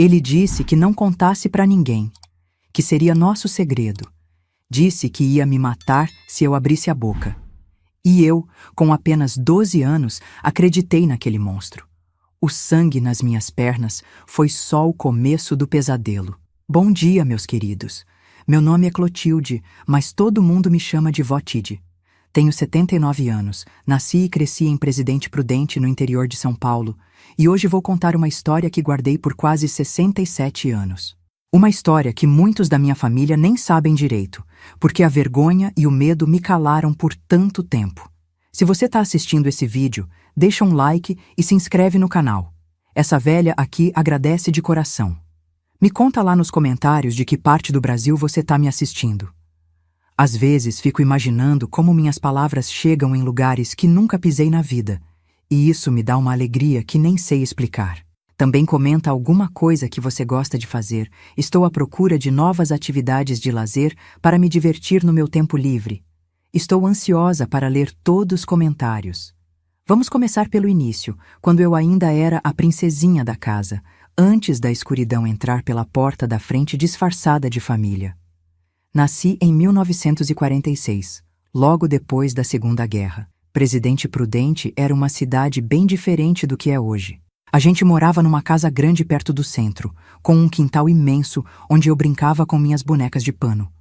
Ele disse que não contasse para ninguém, que seria nosso segredo. Disse que ia me matar se eu abrisse a boca. E eu, com apenas 12 anos, acreditei naquele monstro. O sangue nas minhas pernas foi só o começo do pesadelo. Bom dia, meus queridos. Meu nome é Clotilde, mas todo mundo me chama de Vó Tide. Tenho 79 anos, nasci e cresci em Presidente Prudente, no interior de São Paulo, e hoje vou contar uma história que guardei por quase 67 anos. Uma história que muitos da minha família nem sabem direito, porque a vergonha e o medo me calaram por tanto tempo. Se você está assistindo esse vídeo, deixa um like e se inscreve no canal. Essa velha aqui agradece de coração. Me conta lá nos comentários de que parte do Brasil você está me assistindo. Às vezes fico imaginando como minhas palavras chegam em lugares que nunca pisei na vida, e isso me dá uma alegria que nem sei explicar. Também comenta alguma coisa que você gosta de fazer. Estou à procura de novas atividades de lazer para me divertir no meu tempo livre. Estou ansiosa para ler todos os comentários. Vamos começar pelo início, quando eu ainda era a princesinha da casa, antes da escuridão entrar pela porta da frente disfarçada de família. Nasci em 1946, logo depois da Segunda Guerra. Presidente Prudente era uma cidade bem diferente do que é hoje. A gente morava numa casa grande perto do centro, com um quintal imenso onde eu brincava com minhas bonecas de pano.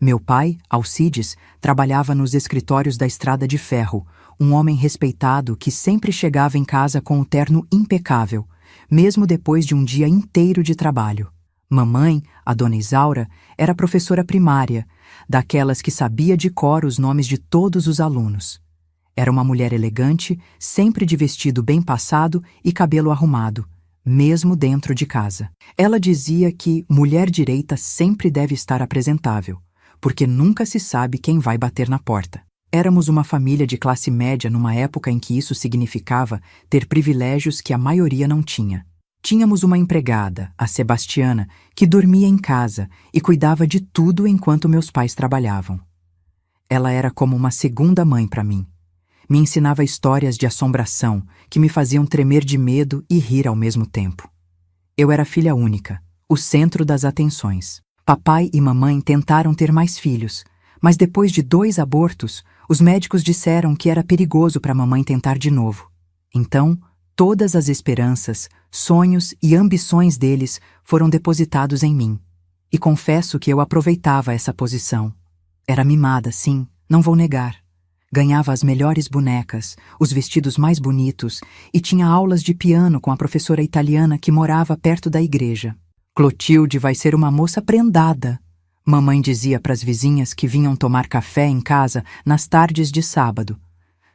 Meu pai, Alcides, trabalhava nos escritórios da Estrada de Ferro, um homem respeitado que sempre chegava em casa com o terno impecável, mesmo depois de um dia inteiro de trabalho. Mamãe, a dona Isaura, era professora primária, daquelas que sabia de cor os nomes de todos os alunos. Era uma mulher elegante, sempre de vestido bem passado e cabelo arrumado, mesmo dentro de casa. Ela dizia que mulher direita sempre deve estar apresentável, porque nunca se sabe quem vai bater na porta. Éramos uma família de classe média numa época em que isso significava ter privilégios que a maioria não tinha. Tínhamos uma empregada, a Sebastiana, que dormia em casa e cuidava de tudo enquanto meus pais trabalhavam. Ela era como uma segunda mãe para mim. Me ensinava histórias de assombração que me faziam tremer de medo e rir ao mesmo tempo. Eu era filha única, o centro das atenções. Papai e mamãe tentaram ter mais filhos, mas depois de 2 abortos, os médicos disseram que era perigoso para a mamãe tentar de novo. Então, todas as esperanças, sonhos e ambições deles foram depositados em mim. E confesso que eu aproveitava essa posição. Era mimada, sim, não vou negar. Ganhava as melhores bonecas, os vestidos mais bonitos e tinha aulas de piano com a professora italiana que morava perto da igreja. Clotilde vai ser uma moça prendada, mamãe dizia para as vizinhas que vinham tomar café em casa nas tardes de sábado.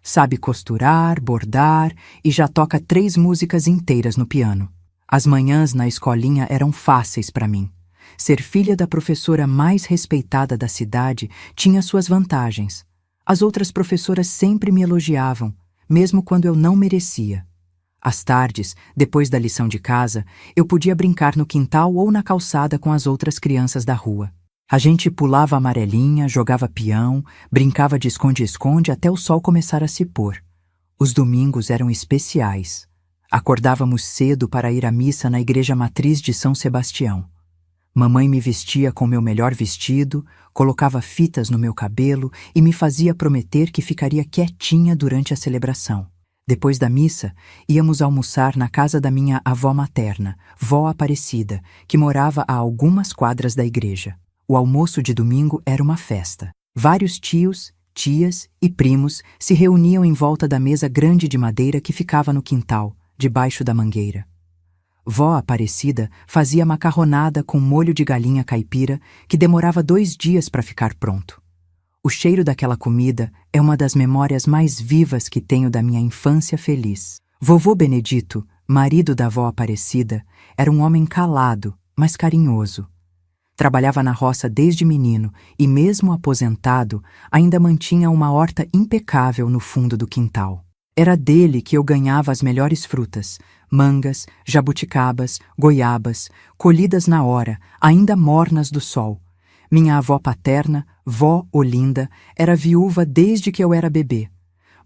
Sabe costurar, bordar e já toca 3 músicas inteiras no piano. As manhãs na escolinha eram fáceis para mim. Ser filha da professora mais respeitada da cidade tinha suas vantagens. As outras professoras sempre me elogiavam, mesmo quando eu não merecia. Às tardes, depois da lição de casa, eu podia brincar no quintal ou na calçada com as outras crianças da rua. A gente pulava amarelinha, jogava peão, brincava de esconde-esconde até o sol começar a se pôr. Os domingos eram especiais. Acordávamos cedo para ir à missa na igreja matriz de São Sebastião. Mamãe me vestia com meu melhor vestido, colocava fitas no meu cabelo e me fazia prometer que ficaria quietinha durante a celebração. Depois da missa, íamos almoçar na casa da minha avó materna, Vó Aparecida, que morava a algumas quadras da igreja. O almoço de domingo era uma festa. Vários tios, tias e primos se reuniam em volta da mesa grande de madeira que ficava no quintal, debaixo da mangueira. Vó Aparecida fazia macarronada com molho de galinha caipira que demorava 2 dias para ficar pronto. O cheiro daquela comida é uma das memórias mais vivas que tenho da minha infância feliz. Vovô Benedito, marido da vó Aparecida, era um homem calado, mas carinhoso. Trabalhava na roça desde menino e, mesmo aposentado, ainda mantinha uma horta impecável no fundo do quintal. Era dele que eu ganhava as melhores frutas, mangas, jabuticabas, goiabas, colhidas na hora, ainda mornas do sol. Minha avó paterna, Vó Olinda, era viúva desde que eu era bebê.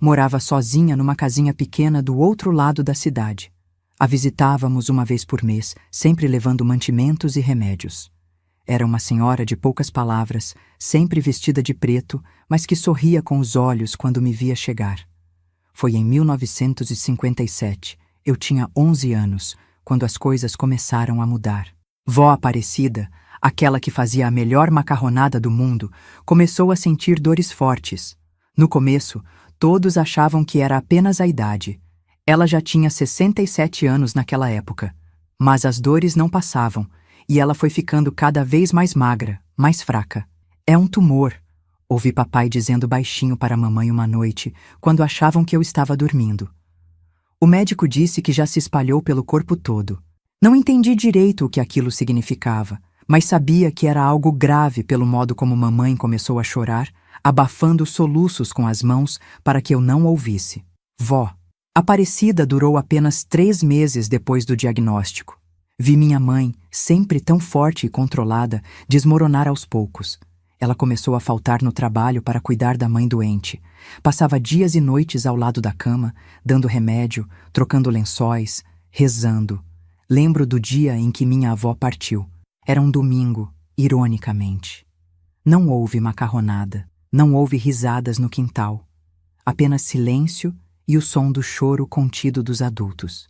Morava sozinha numa casinha pequena do outro lado da cidade. A visitávamos uma vez por mês, sempre levando mantimentos e remédios. Era uma senhora de poucas palavras, sempre vestida de preto, mas que sorria com os olhos quando me via chegar. Foi em 1957, eu tinha 11 anos, quando as coisas começaram a mudar. Vó Aparecida, aquela que fazia a melhor macarronada do mundo, começou a sentir dores fortes. No começo, todos achavam que era apenas a idade. Ela já tinha 67 anos naquela época. Mas as dores não passavam, e ela foi ficando cada vez mais magra, mais fraca. É um tumor, ouvi papai dizendo baixinho para a mamãe uma noite, quando achavam que eu estava dormindo. O médico disse que já se espalhou pelo corpo todo. Não entendi direito o que aquilo significava, mas sabia que era algo grave pelo modo como mamãe começou a chorar, abafando os soluços com as mãos para que eu não ouvisse. Vó Aparecida durou apenas 3 meses depois do diagnóstico. Vi minha mãe, sempre tão forte e controlada, desmoronar aos poucos. Ela começou a faltar no trabalho para cuidar da mãe doente. Passava dias e noites ao lado da cama, dando remédio, trocando lençóis, rezando. Lembro do dia em que minha avó partiu. Era um domingo, ironicamente. Não houve macarronada, não houve risadas no quintal. Apenas silêncio e o som do choro contido dos adultos.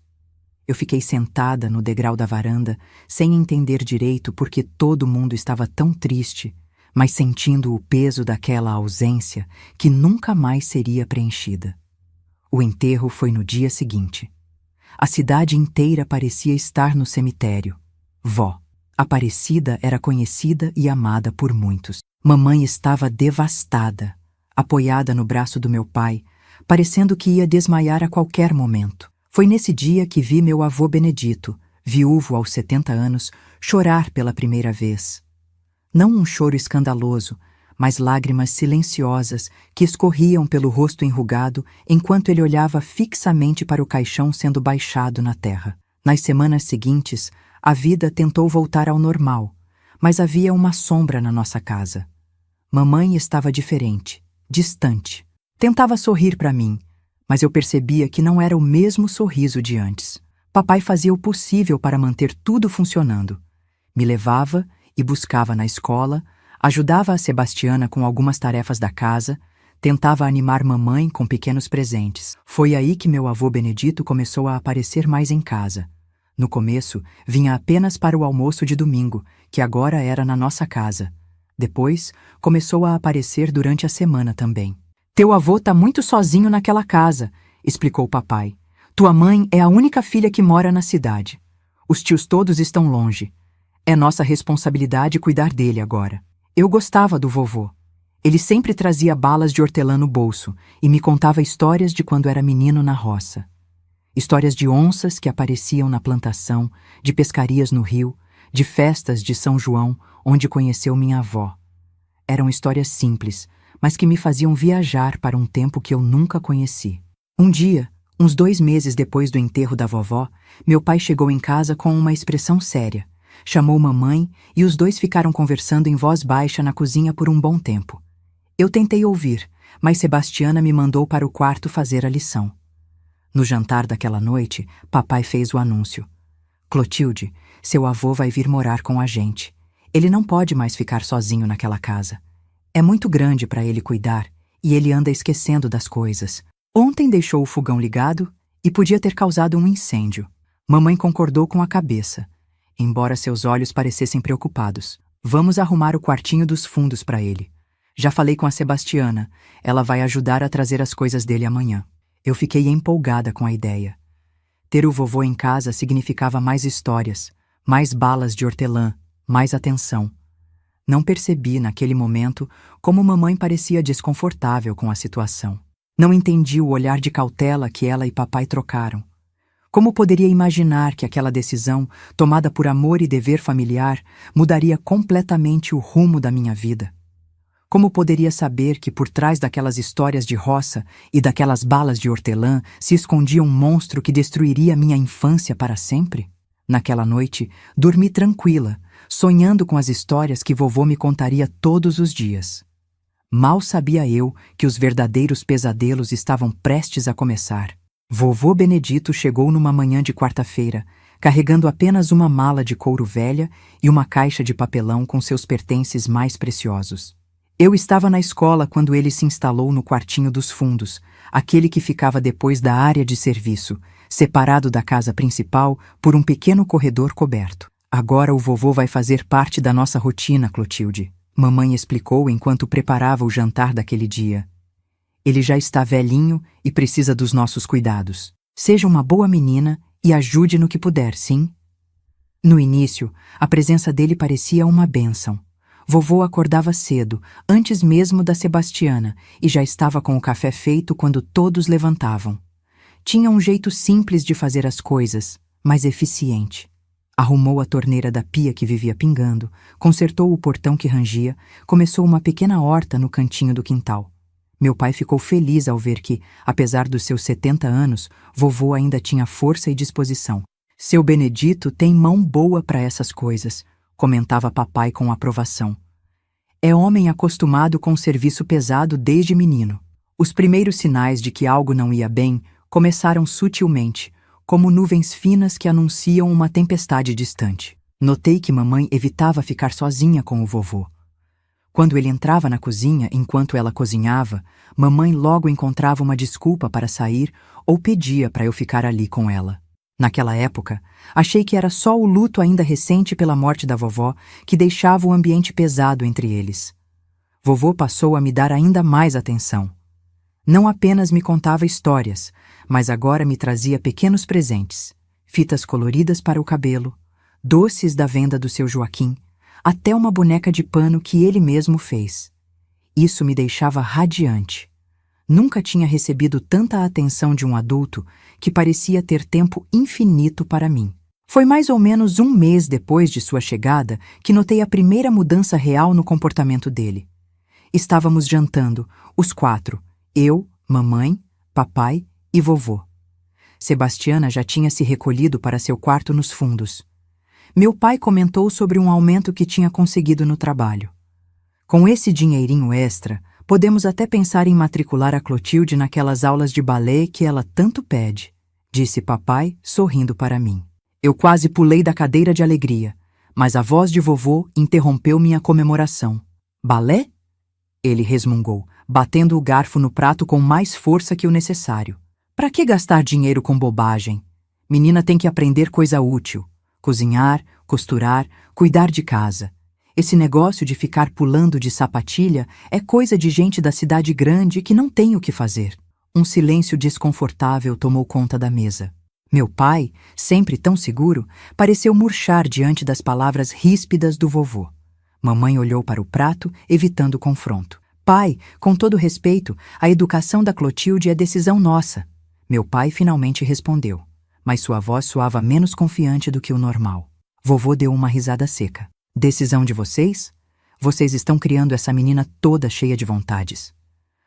Eu fiquei sentada no degrau da varanda, sem entender direito por que todo mundo estava tão triste, mas sentindo o peso daquela ausência que nunca mais seria preenchida. O enterro foi no dia seguinte. A cidade inteira parecia estar no cemitério. Vó Aparecida era conhecida e amada por muitos. Mamãe estava devastada, apoiada no braço do meu pai, parecendo que ia desmaiar a qualquer momento. Foi nesse dia que vi meu avô Benedito, viúvo aos 70 anos, chorar pela primeira vez. Não um choro escandaloso, mas lágrimas silenciosas que escorriam pelo rosto enrugado enquanto ele olhava fixamente para o caixão sendo baixado na terra. Nas semanas seguintes, a vida tentou voltar ao normal, mas havia uma sombra na nossa casa. Mamãe estava diferente, distante. Tentava sorrir para mim, mas eu percebia que não era o mesmo sorriso de antes. Papai fazia o possível para manter tudo funcionando. Me levava e buscava na escola, ajudava a Sebastiana com algumas tarefas da casa, tentava animar mamãe com pequenos presentes. Foi aí que meu avô Benedito começou a aparecer mais em casa. No começo, vinha apenas para o almoço de domingo, que agora era na nossa casa. Depois, começou a aparecer durante a semana também. Teu avô tá muito sozinho naquela casa, explicou papai. Tua mãe é a única filha que mora na cidade. Os tios todos estão longe. É nossa responsabilidade cuidar dele agora. Eu gostava do vovô. Ele sempre trazia balas de hortelã no bolso e me contava histórias de quando era menino na roça. Histórias de onças que apareciam na plantação, de pescarias no rio, de festas de São João, onde conheceu minha avó. Eram histórias simples, mas que me faziam viajar para um tempo que eu nunca conheci. Um dia, uns 2 meses depois do enterro da vovó, meu pai chegou em casa com uma expressão séria. Chamou mamãe e os dois ficaram conversando em voz baixa na cozinha por um bom tempo. Eu tentei ouvir, mas Sebastiana me mandou para o quarto fazer a lição. No jantar daquela noite, papai fez o anúncio. Clotilde, seu avô vai vir morar com a gente. Ele não pode mais ficar sozinho naquela casa. É muito grande para ele cuidar e ele anda esquecendo das coisas. Ontem deixou o fogão ligado e podia ter causado um incêndio. Mamãe concordou com a cabeça, embora seus olhos parecessem preocupados. Vamos arrumar o quartinho dos fundos para ele. Já falei com a Sebastiana, ela vai ajudar a trazer as coisas dele amanhã. Eu fiquei empolgada com a ideia. Ter o vovô em casa significava mais histórias, mais balas de hortelã, mais atenção. Não percebi, naquele momento, como mamãe parecia desconfortável com a situação. Não entendi o olhar de cautela que ela e papai trocaram. Como poderia imaginar que aquela decisão, tomada por amor e dever familiar, mudaria completamente o rumo da minha vida? Como poderia saber que por trás daquelas histórias de roça e daquelas balas de hortelã se escondia um monstro que destruiria minha infância para sempre? Naquela noite, dormi tranquila, sonhando com as histórias que vovô me contaria todos os dias. Mal sabia eu que os verdadeiros pesadelos estavam prestes a começar. Vovô Benedito chegou numa manhã de quarta-feira, carregando apenas uma mala de couro velha e uma caixa de papelão com seus pertences mais preciosos. Eu estava na escola quando ele se instalou no quartinho dos fundos, aquele que ficava depois da área de serviço, separado da casa principal por um pequeno corredor coberto. Agora o vovô vai fazer parte da nossa rotina, Clotilde, mamãe explicou enquanto preparava o jantar daquele dia. Ele já está velhinho e precisa dos nossos cuidados. Seja uma boa menina e ajude no que puder, sim? No início, a presença dele parecia uma bênção. Vovô acordava cedo, antes mesmo da Sebastiana, e já estava com o café feito quando todos levantavam. Tinha um jeito simples de fazer as coisas, mas eficiente. Arrumou a torneira da pia que vivia pingando, consertou o portão que rangia, começou uma pequena horta no cantinho do quintal. Meu pai ficou feliz ao ver que, apesar dos seus 70 anos, vovô ainda tinha força e disposição. Seu Benedito tem mão boa para essas coisas, comentava papai com aprovação. É homem acostumado com serviço pesado desde menino. Os primeiros sinais de que algo não ia bem começaram sutilmente, como nuvens finas que anunciam uma tempestade distante. Notei que mamãe evitava ficar sozinha com o vovô. Quando ele entrava na cozinha enquanto ela cozinhava, mamãe logo encontrava uma desculpa para sair ou pedia para eu ficar ali com ela. Naquela época, achei que era só o luto ainda recente pela morte da vovó que deixava o ambiente pesado entre eles. Vovô passou a me dar ainda mais atenção. Não apenas me contava histórias, mas agora me trazia pequenos presentes, fitas coloridas para o cabelo, doces da venda do seu Joaquim, até uma boneca de pano que ele mesmo fez. Isso me deixava radiante. Nunca tinha recebido tanta atenção de um adulto que parecia ter tempo infinito para mim. Foi mais ou menos um mês depois de sua chegada que notei a primeira mudança real no comportamento dele. Estávamos jantando, os 4, eu, mamãe, papai e vovô. Sebastiana já tinha se recolhido para seu quarto nos fundos. Meu pai comentou sobre um aumento que tinha conseguido no trabalho. Com esse dinheirinho extra, podemos até pensar em matricular a Clotilde naquelas aulas de balé que ela tanto pede, disse papai, sorrindo para mim. Eu quase pulei da cadeira de alegria, mas a voz de vovô interrompeu minha comemoração. Balé? Ele resmungou, batendo o garfo no prato com mais força que o necessário. Para que gastar dinheiro com bobagem? Menina tem que aprender coisa útil. Cozinhar, costurar, cuidar de casa. Esse negócio de ficar pulando de sapatilha é coisa de gente da cidade grande que não tem o que fazer. Um silêncio desconfortável tomou conta da mesa. Meu pai, sempre tão seguro, pareceu murchar diante das palavras ríspidas do vovô. Mamãe olhou para o prato, evitando o confronto. Pai, com todo respeito, a educação da Clotilde é decisão nossa. Meu pai finalmente respondeu, mas sua voz soava menos confiante do que o normal. Vovô deu uma risada seca. Decisão de vocês? Vocês estão criando essa menina toda cheia de vontades.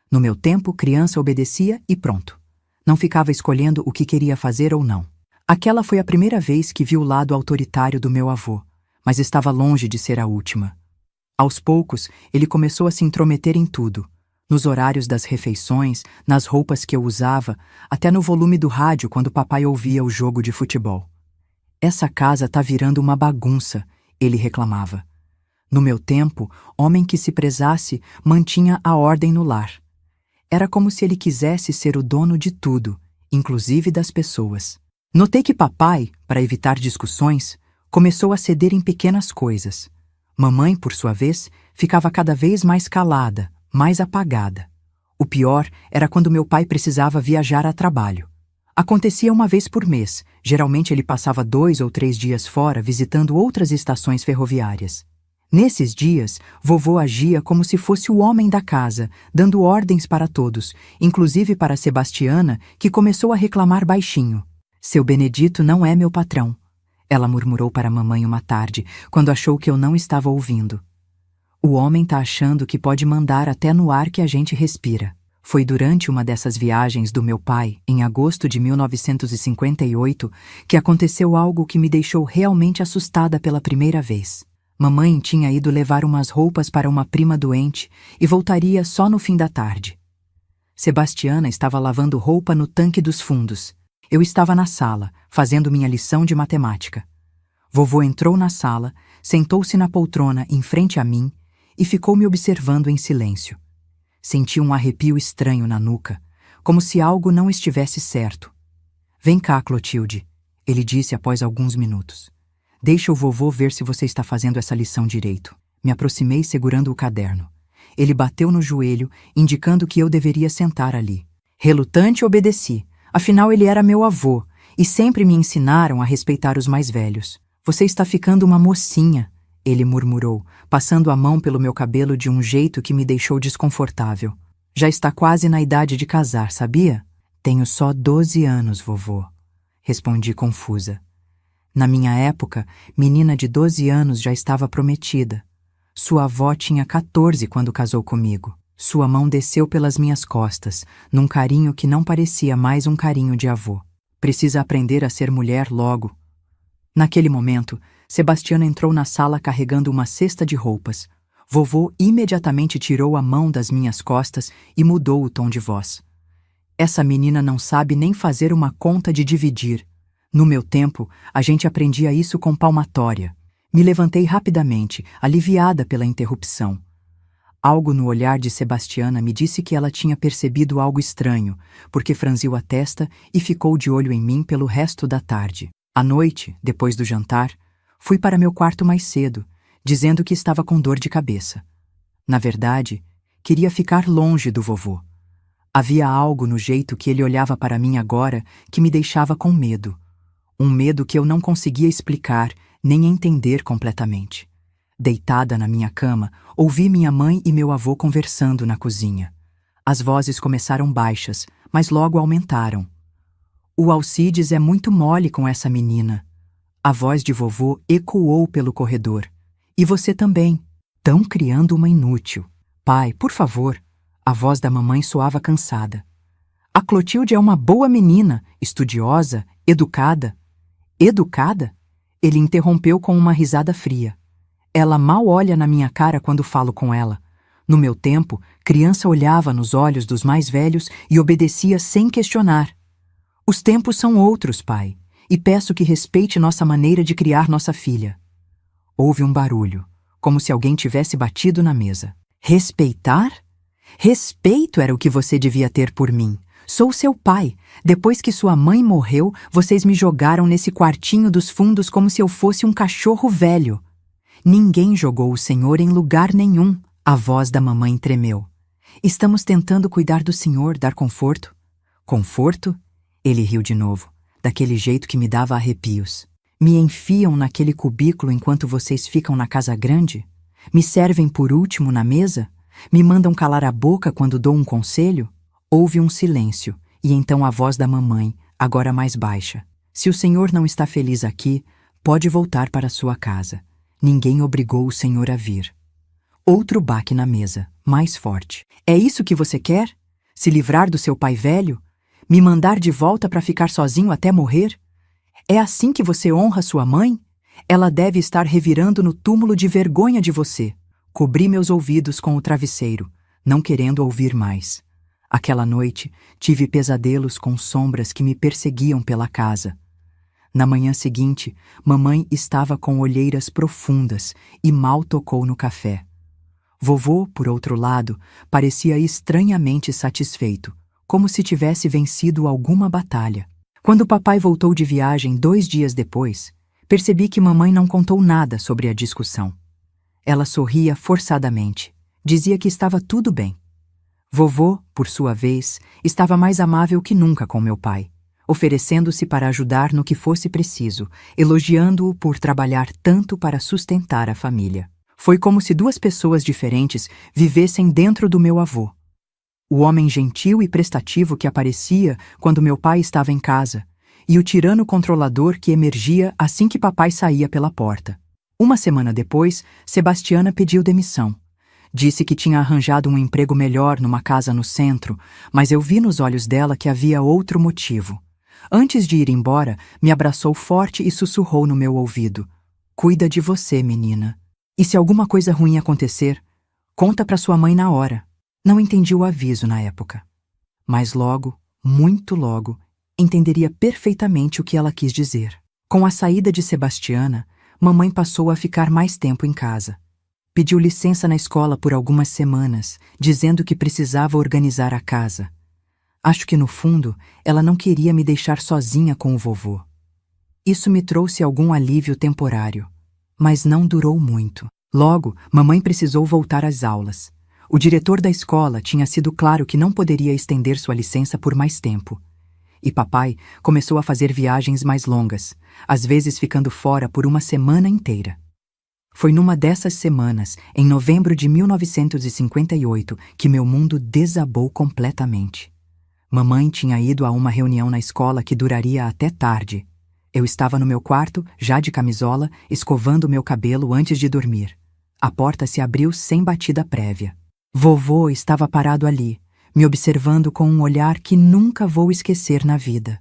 No meu tempo, criança obedecia e pronto. Não ficava escolhendo o que queria fazer ou não. Aquela foi a primeira vez que vi o lado autoritário do meu avô, mas estava longe de ser a última. Aos poucos, ele começou a se intrometer em tudo. Nos horários das refeições, nas roupas que eu usava, até no volume do rádio quando papai ouvia o jogo de futebol. Essa casa tá virando uma bagunça, ele reclamava. No meu tempo, homem que se prezasse mantinha a ordem no lar. Era como se ele quisesse ser o dono de tudo, inclusive das pessoas. Notei que papai, para evitar discussões, começou a ceder em pequenas coisas. Mamãe, por sua vez, ficava cada vez mais calada, mais apagada. O pior era quando meu pai precisava viajar a trabalho. Acontecia uma vez por mês, geralmente ele passava 2 ou 3 dias fora visitando outras estações ferroviárias. Nesses dias, vovô agia como se fosse o homem da casa, dando ordens para todos, inclusive para Sebastiana, que começou a reclamar baixinho. Seu Benedito não é meu patrão, ela murmurou para mamãe uma tarde, quando achou que eu não estava ouvindo. O homem tá achando que pode mandar até no ar que a gente respira. Foi durante uma dessas viagens do meu pai, em agosto de 1958, que aconteceu algo que me deixou realmente assustada pela primeira vez. Mamãe tinha ido levar umas roupas para uma prima doente e voltaria só no fim da tarde. Sebastiana estava lavando roupa no tanque dos fundos. Eu estava na sala, fazendo minha lição de matemática. Vovô entrou na sala, sentou-se na poltrona em frente a mim e ficou me observando em silêncio. Senti um arrepio estranho na nuca, como se algo não estivesse certo. Vem cá, Clotilde, ele disse após alguns minutos. Deixa o vovô ver se você está fazendo essa lição direito. Me aproximei segurando o caderno. Ele bateu no joelho, indicando que eu deveria sentar ali. Relutante, obedeci. Afinal, ele era meu avô, e sempre me ensinaram a respeitar os mais velhos. Você está ficando uma mocinha, ele murmurou, passando a mão pelo meu cabelo de um jeito que me deixou desconfortável. Já está quase na idade de casar, sabia? Tenho só 12 anos, vovô, respondi confusa. Na minha época, menina de 12 anos já estava prometida. Sua avó tinha 14 quando casou comigo. Sua mão desceu pelas minhas costas, num carinho que não parecia mais um carinho de avô. Precisa aprender a ser mulher logo. Naquele momento, Sebastiana entrou na sala carregando uma cesta de roupas. Vovô imediatamente tirou a mão das minhas costas e mudou o tom de voz. Essa menina não sabe nem fazer uma conta de dividir. No meu tempo, a gente aprendia isso com palmatória. Me levantei rapidamente, aliviada pela interrupção. Algo no olhar de Sebastiana me disse que ela tinha percebido algo estranho, porque franziu a testa e ficou de olho em mim pelo resto da tarde. À noite, depois do jantar, fui para meu quarto mais cedo, dizendo que estava com dor de cabeça. Na verdade, queria ficar longe do vovô. Havia algo no jeito que ele olhava para mim agora que me deixava com medo. Um medo que eu não conseguia explicar nem entender completamente. Deitada na minha cama, ouvi minha mãe e meu avô conversando na cozinha. As vozes começaram baixas, mas logo aumentaram. O Alcides é muito mole com essa menina. A voz de vovô ecoou pelo corredor. E você também. Tão criando uma inútil. Pai, por favor. A voz da mamãe soava cansada. A Clotilde é uma boa menina, estudiosa, educada. Educada? Ele interrompeu com uma risada fria. Ela mal olha na minha cara quando falo com ela. No meu tempo, criança olhava nos olhos dos mais velhos e obedecia sem questionar. Os tempos são outros, pai, e peço que respeite nossa maneira de criar nossa filha. Houve um barulho, como se alguém tivesse batido na mesa. Respeitar? Respeito era o que você devia ter por mim. Sou seu pai. Depois que sua mãe morreu, vocês me jogaram nesse quartinho dos fundos como se eu fosse um cachorro velho. Ninguém jogou o senhor em lugar nenhum. A voz da mamãe tremeu. Estamos tentando cuidar do senhor, dar conforto. Conforto? Ele riu de novo, daquele jeito que me dava arrepios. Me enfiam naquele cubículo enquanto vocês ficam na casa grande? Me servem por último na mesa? Me mandam calar a boca quando dou um conselho? Houve um silêncio, e então a voz da mamãe, agora mais baixa. Se o senhor não está feliz aqui, pode voltar para sua casa. Ninguém obrigou o senhor a vir. Outro baque na mesa, mais forte. É isso que você quer? Se livrar do seu pai velho? Me mandar de volta para ficar sozinho até morrer? É assim que você honra sua mãe? Ela deve estar revirando no túmulo de vergonha de você. Cobri meus ouvidos com o travesseiro, não querendo ouvir mais. Aquela noite, tive pesadelos com sombras que me perseguiam pela casa. Na manhã seguinte, mamãe estava com olheiras profundas e mal tocou no café. Vovô, por outro lado, parecia estranhamente satisfeito, como se tivesse vencido alguma batalha. Quando papai voltou de viagem 2 dias depois, percebi que mamãe não contou nada sobre a discussão. Ela sorria forçadamente, dizia que estava tudo bem. Vovô, por sua vez, estava mais amável que nunca com meu pai, oferecendo-se para ajudar no que fosse preciso, elogiando-o por trabalhar tanto para sustentar a família. Foi como se 2 pessoas diferentes vivessem dentro do meu avô. O homem gentil e prestativo que aparecia quando meu pai estava em casa, e o tirano controlador que emergia assim que papai saía pela porta. Uma semana depois, Sebastiana pediu demissão. Disse que tinha arranjado um emprego melhor numa casa no centro, mas eu vi nos olhos dela que havia outro motivo. Antes de ir embora, me abraçou forte e sussurrou no meu ouvido: "Cuida de você, menina. E se alguma coisa ruim acontecer, conta para sua mãe na hora." Não entendi o aviso na época. mas logo, muito logo, entenderia perfeitamente o que ela quis dizer. Com a saída de Sebastiana, mamãe passou a ficar mais tempo em casa. Pediu licença na escola por algumas semanas, dizendo que precisava organizar a casa. Acho que, no fundo, ela não queria me deixar sozinha com o vovô. Isso me trouxe algum alívio temporário, mas não durou muito. Logo, mamãe precisou voltar às aulas. O diretor da escola tinha sido claro que não poderia estender sua licença por mais tempo. E papai começou a fazer viagens mais longas, às vezes ficando fora por uma semana inteira. Foi numa dessas semanas, em novembro de 1958, que meu mundo desabou completamente. Mamãe tinha ido a uma reunião na escola que duraria até tarde. Eu estava no meu quarto, já de camisola, escovando meu cabelo antes de dormir. A porta se abriu sem batida prévia. Vovô estava parado ali, me observando com um olhar que nunca vou esquecer na vida.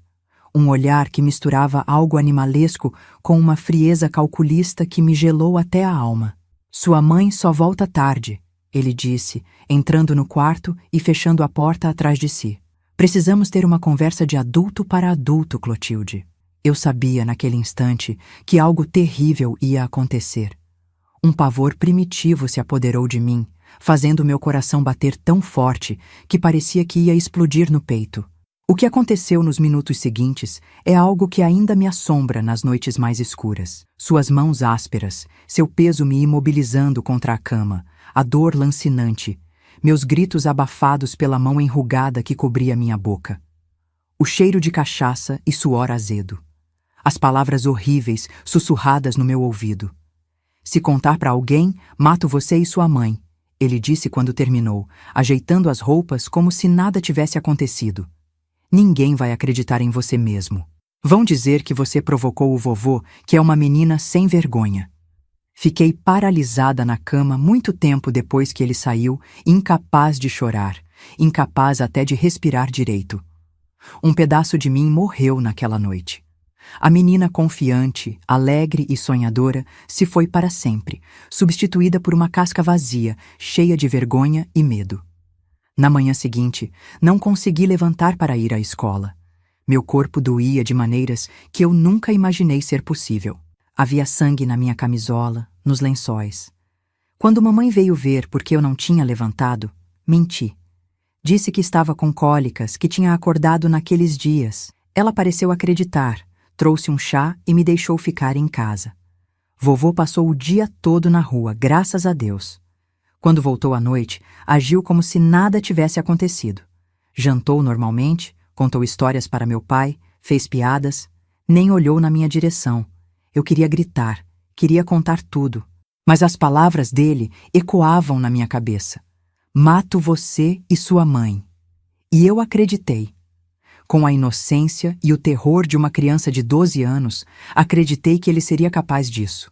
Um olhar que misturava algo animalesco com uma frieza calculista que me gelou até a alma. Sua mãe só volta tarde, ele disse, entrando no quarto e fechando a porta atrás de si. Precisamos ter uma conversa de adulto para adulto, Clotilde. Eu sabia, naquele instante, que algo terrível ia acontecer. Um pavor primitivo se apoderou de mim, fazendo meu coração bater tão forte que parecia que ia explodir no peito. O que aconteceu nos minutos seguintes é algo que ainda me assombra nas noites mais escuras. Suas mãos ásperas, seu peso me imobilizando contra a cama, a dor lancinante, meus gritos abafados pela mão enrugada que cobria minha boca. O cheiro de cachaça e suor azedo. As palavras horríveis sussurradas no meu ouvido. Se contar para alguém, mato você e sua mãe, ele disse quando terminou, ajeitando as roupas como se nada tivesse acontecido. Ninguém vai acreditar em você mesmo. Vão dizer que você provocou o vovô, que é uma menina sem vergonha. Fiquei paralisada na cama muito tempo depois que ele saiu, incapaz de chorar, incapaz até de respirar direito. Um pedaço de mim morreu naquela noite. A menina confiante, alegre e sonhadora se foi para sempre, substituída por uma casca vazia, cheia de vergonha e medo. Na manhã seguinte, não consegui levantar para ir à escola. Meu corpo doía de maneiras que eu nunca imaginei ser possível. Havia sangue na minha camisola, nos lençóis. Quando mamãe veio ver por que eu não tinha levantado, menti. Disse que estava com cólicas, que tinha acordado naqueles dias. Ela pareceu acreditar, trouxe um chá e me deixou ficar em casa. Vovô passou o dia todo na rua, graças a Deus. Quando voltou à noite, agiu como se nada tivesse acontecido. Jantou normalmente, contou histórias para meu pai, fez piadas, nem olhou na minha direção. Eu queria gritar, queria contar tudo, mas as palavras dele ecoavam na minha cabeça. Mato você e sua mãe. E eu acreditei. Com a inocência e o terror de uma criança de 12 anos, acreditei que ele seria capaz disso.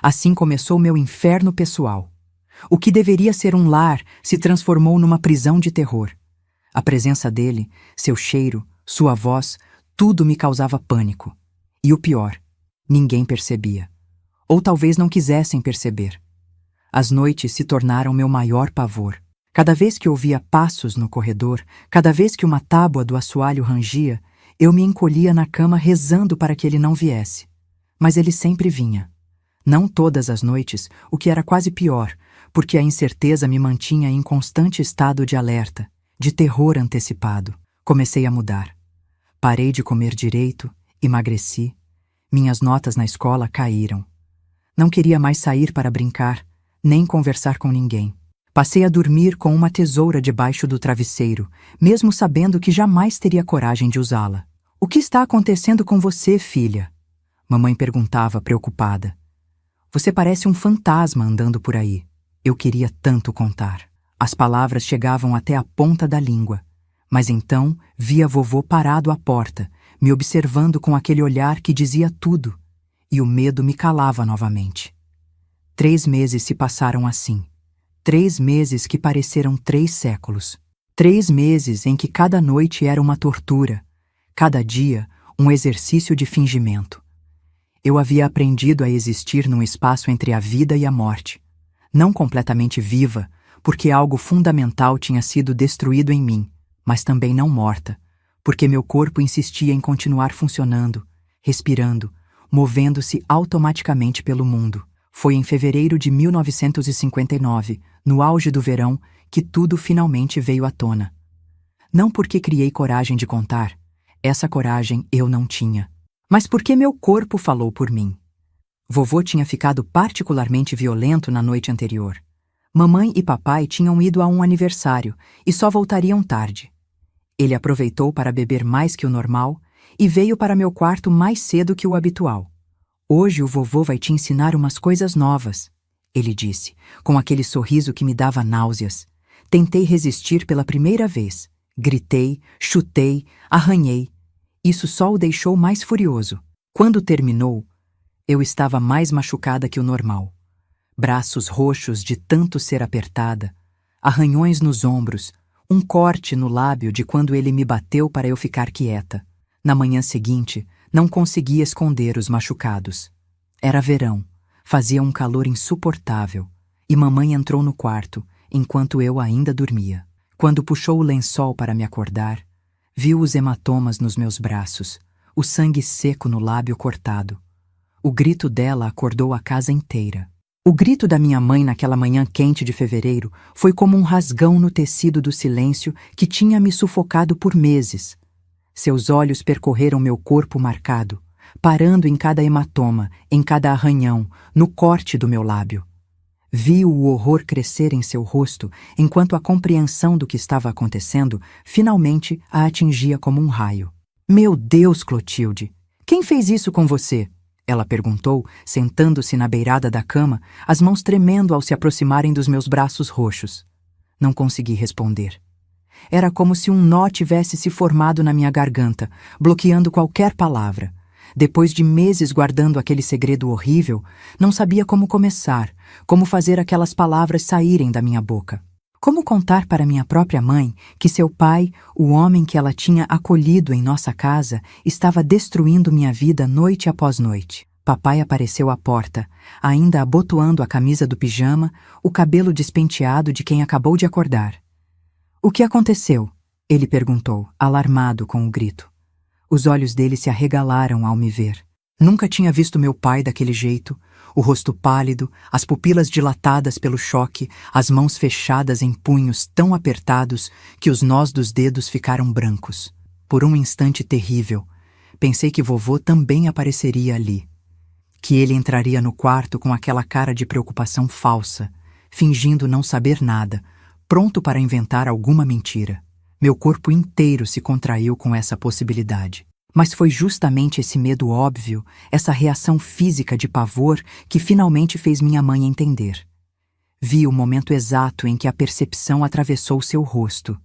Assim começou meu inferno pessoal. O que deveria ser um lar se transformou numa prisão de terror. A presença dele, seu cheiro, sua voz, tudo me causava pânico. E o pior, ninguém percebia. Ou talvez não quisessem perceber. As noites se tornaram meu maior pavor. Cada vez que ouvia passos no corredor, cada vez que uma tábua do assoalho rangia, eu me encolhia na cama rezando para que ele não viesse. Mas ele sempre vinha. Não todas as noites, o que era quase pior, porque a incerteza me mantinha em constante estado de alerta, de terror antecipado. Comecei a mudar. Parei de comer direito, emagreci. Minhas notas na escola caíram. Não queria mais sair para brincar, nem conversar com ninguém. Passei a dormir com uma tesoura debaixo do travesseiro, mesmo sabendo que jamais teria coragem de usá-la. O que está acontecendo com você, filha? Mamãe perguntava, preocupada. Você parece um fantasma andando por aí. Eu queria tanto contar. As palavras chegavam até a ponta da língua. Mas então via vovô parado à porta, me observando com aquele olhar que dizia tudo. E o medo me calava novamente. 3 meses se passaram assim. 3 meses que pareceram 3 séculos. 3 meses em que cada noite era uma tortura, cada dia um exercício de fingimento. Eu havia aprendido a existir num espaço entre a vida e a morte. Não completamente viva, porque algo fundamental tinha sido destruído em mim, mas também não morta, porque meu corpo insistia em continuar funcionando, respirando, movendo-se automaticamente pelo mundo. Foi em fevereiro de 1959, no auge do verão, que tudo finalmente veio à tona. Não porque criei coragem de contar, essa coragem eu não tinha, mas porque meu corpo falou por mim. Vovô tinha ficado particularmente violento na noite anterior. Mamãe e papai tinham ido a um aniversário e só voltariam tarde. Ele aproveitou para beber mais que o normal e veio para meu quarto mais cedo que o habitual. Hoje o vovô vai te ensinar umas coisas novas, ele disse, com aquele sorriso que me dava náuseas. Tentei resistir pela primeira vez. Gritei, chutei, arranhei. Isso só o deixou mais furioso. Quando terminou, eu estava mais machucada que o normal. Braços roxos de tanto ser apertada, arranhões nos ombros, um corte no lábio de quando ele me bateu para eu ficar quieta. Na manhã seguinte, não conseguia esconder os machucados. Era verão, fazia um calor insuportável, e mamãe entrou no quarto, enquanto eu ainda dormia. Quando puxou o lençol para me acordar, viu os hematomas nos meus braços, o sangue seco no lábio cortado. O grito dela acordou a casa inteira. O grito da minha mãe naquela manhã quente de fevereiro foi como um rasgão no tecido do silêncio que tinha me sufocado por meses. Seus olhos percorreram meu corpo marcado, parando em cada hematoma, em cada arranhão, no corte do meu lábio. Vi o horror crescer em seu rosto enquanto a compreensão do que estava acontecendo finalmente a atingia como um raio. Meu Deus, Clotilde! Quem fez isso com você? Ela perguntou, sentando-se na beirada da cama, as mãos tremendo ao se aproximarem dos meus braços roxos. Não consegui responder. Era como se um nó tivesse se formado na minha garganta, bloqueando qualquer palavra. Depois de meses guardando aquele segredo horrível, não sabia como começar, como fazer aquelas palavras saírem da minha boca. Como contar para minha própria mãe que seu pai, o homem que ela tinha acolhido em nossa casa, estava destruindo minha vida noite após noite? Papai apareceu à porta, ainda abotoando a camisa do pijama, o cabelo despenteado de quem acabou de acordar. O que aconteceu? Ele perguntou, alarmado com o grito. Os olhos dele se arregalaram ao me ver. Nunca tinha visto meu pai daquele jeito, o rosto pálido, as pupilas dilatadas pelo choque, as mãos fechadas em punhos tão apertados que os nós dos dedos ficaram brancos. Por um instante terrível, pensei que vovô também apareceria ali. Que ele entraria no quarto com aquela cara de preocupação falsa, fingindo não saber nada, pronto para inventar alguma mentira. Meu corpo inteiro se contraiu com essa possibilidade. Mas foi justamente esse medo óbvio, essa reação física de pavor, que finalmente fez minha mãe entender. Vi o momento exato em que a percepção atravessou seu rosto.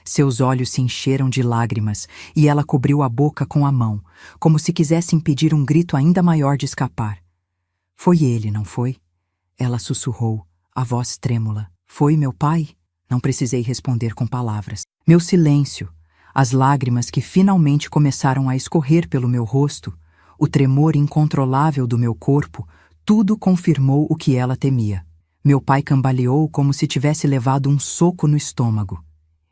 Seus olhos se encheram de lágrimas e ela cobriu a boca com a mão, como se quisesse impedir um grito ainda maior de escapar. Foi ele, não foi? Ela sussurrou, a voz trêmula. Foi meu pai? Não precisei responder com palavras. Meu silêncio, as lágrimas que finalmente começaram a escorrer pelo meu rosto, o tremor incontrolável do meu corpo, tudo confirmou o que ela temia. Meu pai cambaleou como se tivesse levado um soco no estômago.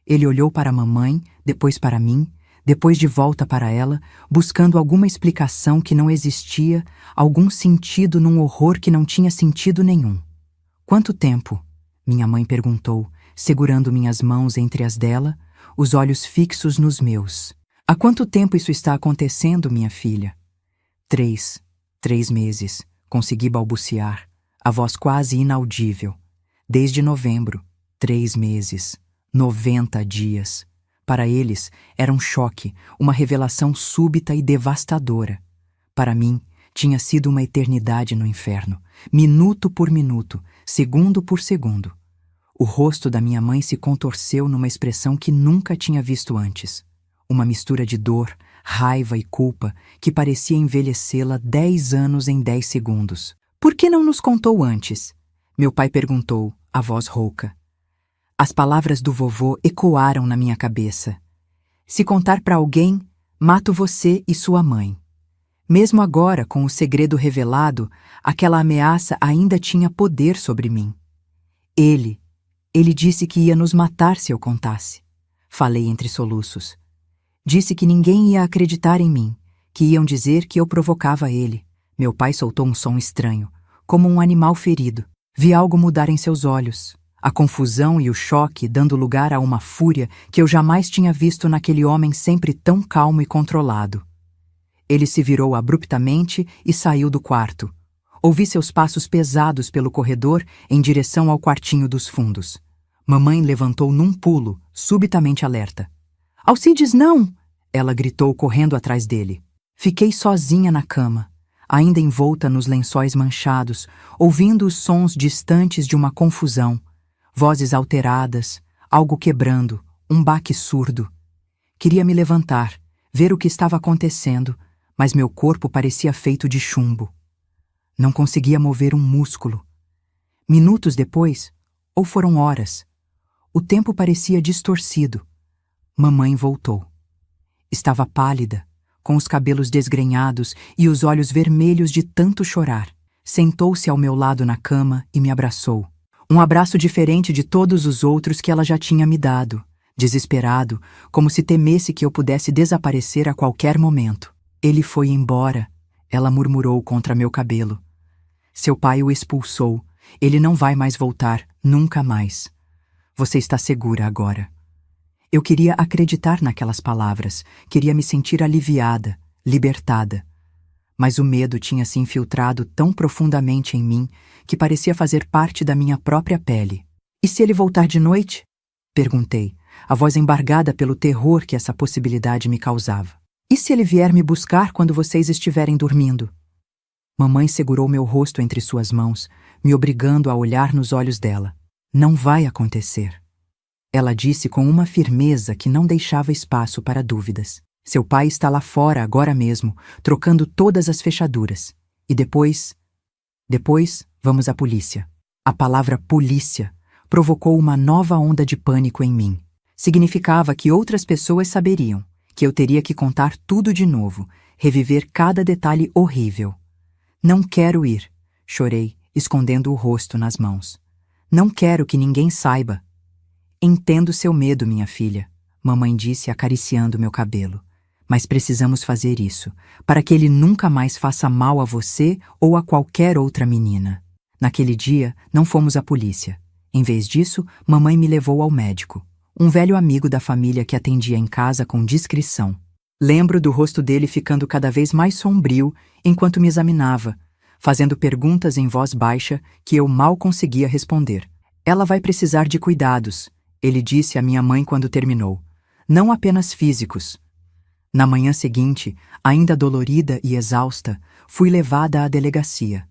Ele olhou para a mamãe, depois para mim, depois de volta para ela, buscando alguma explicação que não existia, algum sentido num horror que não tinha sentido nenhum. Quanto tempo? Minha mãe perguntou, segurando minhas mãos entre as dela, os olhos fixos nos meus. Há quanto tempo isso está acontecendo, minha filha? 3 meses, consegui balbuciar, a voz quase inaudível. Desde novembro, 3 meses, 90 dias. Para eles, era um choque, uma revelação súbita e devastadora. Para mim, tinha sido uma eternidade no inferno, minuto por minuto, segundo por segundo. O rosto da minha mãe se contorceu numa expressão que nunca tinha visto antes. Uma mistura de dor, raiva e culpa que parecia envelhecê-la 10 anos em 10 segundos. Por que não nos contou antes? Meu pai perguntou, a voz rouca. As palavras do vovô ecoaram na minha cabeça. Se contar para alguém, mato você e sua mãe. Mesmo agora, com o segredo revelado, aquela ameaça ainda tinha poder sobre mim. Ele disse que ia nos matar se eu contasse. falei entre soluços. Disse que ninguém ia acreditar em mim, que iam dizer que eu provocava ele. Meu pai soltou um som estranho, como um animal ferido. Vi algo mudar em seus olhos, a confusão e o choque dando lugar a uma fúria que eu jamais tinha visto naquele homem sempre tão calmo e controlado. Ele se virou abruptamente e saiu do quarto. Ouvi seus passos pesados pelo corredor em direção ao quartinho dos fundos. Mamãe levantou num pulo, subitamente alerta. "Alcides, não!" Ela gritou correndo atrás dele. Fiquei sozinha na cama, ainda envolta nos lençóis manchados, ouvindo os sons distantes de uma confusão, vozes alteradas, algo quebrando, um baque surdo. Queria me levantar, ver o que estava acontecendo, mas meu corpo parecia feito de chumbo. Não conseguia mover um músculo. Minutos depois, ou foram horas, o tempo parecia distorcido. Mamãe voltou. Estava pálida, com os cabelos desgrenhados e os olhos vermelhos de tanto chorar. Sentou-se ao meu lado na cama e me abraçou. Um abraço diferente de todos os outros que ela já tinha me dado, desesperado, como se temesse que eu pudesse desaparecer a qualquer momento. "Ele foi embora", ela murmurou contra meu cabelo. "Seu pai o expulsou. Ele não vai mais voltar, nunca mais. Você está segura agora." Eu queria acreditar naquelas palavras, queria me sentir aliviada, libertada. Mas o medo tinha se infiltrado tão profundamente em mim que parecia fazer parte da minha própria pele. "E se ele voltar de noite?" perguntei, a voz embargada pelo terror que essa possibilidade me causava. "E se ele vier me buscar quando vocês estiverem dormindo?" Mamãe segurou meu rosto entre suas mãos, me obrigando a olhar nos olhos dela. "Não vai acontecer." Ela disse com uma firmeza que não deixava espaço para dúvidas. "Seu pai está lá fora agora mesmo, trocando todas as fechaduras. E depois vamos à polícia." A palavra polícia provocou uma nova onda de pânico em mim. Significava que outras pessoas saberiam, que eu teria que contar tudo de novo, reviver cada detalhe horrível. "Não quero ir", chorei, escondendo o rosto nas mãos. "Não quero que ninguém saiba." "Entendo seu medo, minha filha", mamãe disse acariciando meu cabelo. "Mas precisamos fazer isso, para que ele nunca mais faça mal a você ou a qualquer outra menina." Naquele dia, não fomos à polícia. Em vez disso, mamãe me levou ao médico, um velho amigo da família que atendia em casa com discrição. Lembro do rosto dele ficando cada vez mais sombrio enquanto me examinava, fazendo perguntas em voz baixa que eu mal conseguia responder. "Ela vai precisar de cuidados", ele disse à minha mãe quando terminou. "Não apenas físicos." Na manhã seguinte, ainda dolorida e exausta, fui levada à delegacia.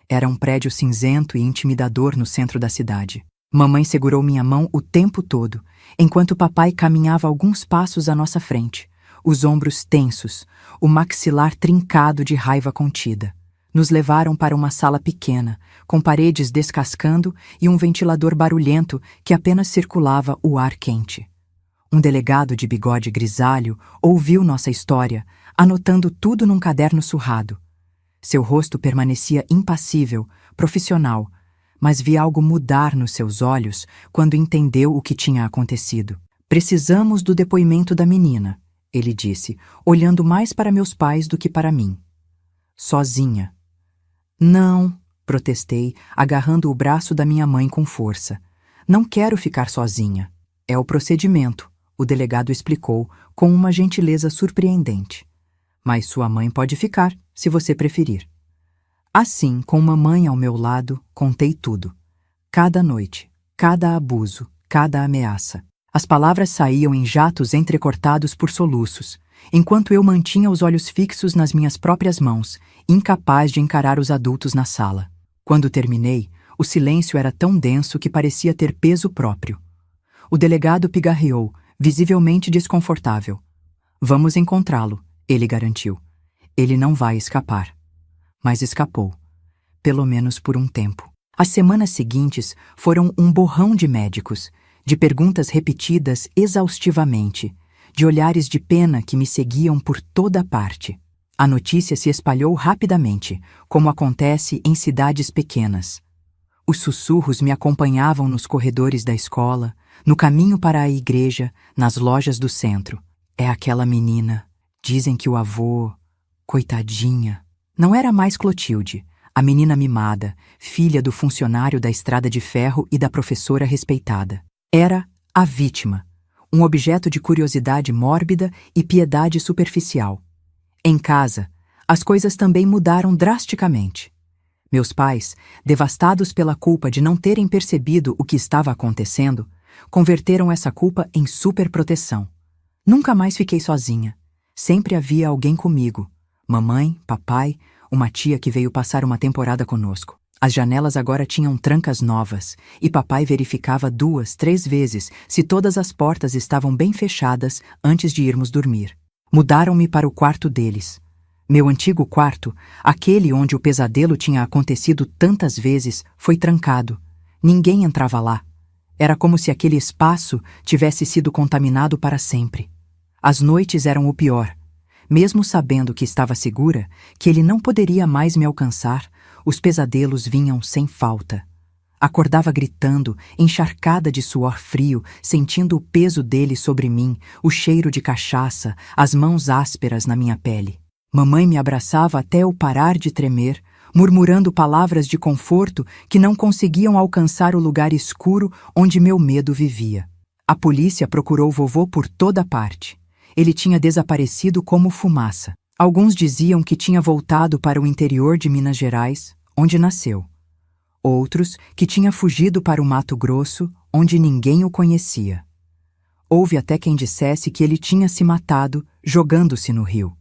Era um prédio cinzento e intimidador no centro da cidade. Mamãe segurou minha mão o tempo todo, enquanto papai caminhava alguns passos à nossa frente, os ombros tensos, o maxilar trincado de raiva contida. Nos levaram para uma sala pequena, com paredes descascando e um ventilador barulhento que apenas circulava o ar quente. Um delegado de bigode grisalho ouviu nossa história, anotando tudo num caderno surrado. Seu rosto permanecia impassível, profissional, mas vi algo mudar nos seus olhos quando entendeu o que tinha acontecido. "Precisamos do depoimento da menina", ele disse, olhando mais para meus pais do que para mim. "Sozinha." "Não", protestei, agarrando o braço da minha mãe com força. "Não quero ficar sozinha." "É o procedimento", o delegado explicou com uma gentileza surpreendente. "Mas sua mãe pode ficar, se você preferir." Assim, com mamãe ao meu lado, contei tudo. Cada noite, cada abuso, cada ameaça. As palavras saíam em jatos entrecortados por soluços, enquanto eu mantinha os olhos fixos nas minhas próprias mãos, incapaz de encarar os adultos na sala. Quando terminei, o silêncio era tão denso que parecia ter peso próprio. O delegado pigarreou, visivelmente desconfortável. "Vamos encontrá-lo", ele garantiu. "Ele não vai escapar." Mas escapou. Pelo menos por um tempo. As semanas seguintes foram um borrão de médicos, de perguntas repetidas exaustivamente, de olhares de pena que me seguiam por toda parte. A notícia se espalhou rapidamente, como acontece em cidades pequenas. Os sussurros me acompanhavam nos corredores da escola, no caminho para a igreja, nas lojas do centro. É aquela menina. Dizem que o avô... Coitadinha. Não era mais Clotilde, a menina mimada, filha do funcionário da estrada de ferro e da professora respeitada. Era a vítima, um objeto de curiosidade mórbida e piedade superficial. Em casa, as coisas também mudaram drasticamente. Meus pais, devastados pela culpa de não terem percebido o que estava acontecendo, converteram essa culpa em superproteção. Nunca mais fiquei sozinha. Sempre havia alguém comigo. Mamãe, papai, uma tia que veio passar uma temporada conosco. As janelas agora tinham trancas novas, e papai verificava 2, 3 vezes se todas as portas estavam bem fechadas antes de irmos dormir. Mudaram-me para o quarto deles. Meu antigo quarto, aquele onde o pesadelo tinha acontecido tantas vezes, foi trancado. Ninguém entrava lá. Era como se aquele espaço tivesse sido contaminado para sempre. As noites eram o pior. Mesmo sabendo que estava segura, que ele não poderia mais me alcançar, os pesadelos vinham sem falta. Acordava gritando, encharcada de suor frio, sentindo o peso dele sobre mim, o cheiro de cachaça, as mãos ásperas na minha pele. Mamãe me abraçava até eu parar de tremer, murmurando palavras de conforto que não conseguiam alcançar o lugar escuro onde meu medo vivia. A polícia procurou vovô por toda parte. Ele tinha desaparecido como fumaça. Alguns diziam que tinha voltado para o interior de Minas Gerais, onde nasceu. Outros que tinha fugido para o Mato Grosso, onde ninguém o conhecia. Houve até quem dissesse que ele tinha se matado jogando-se no rio.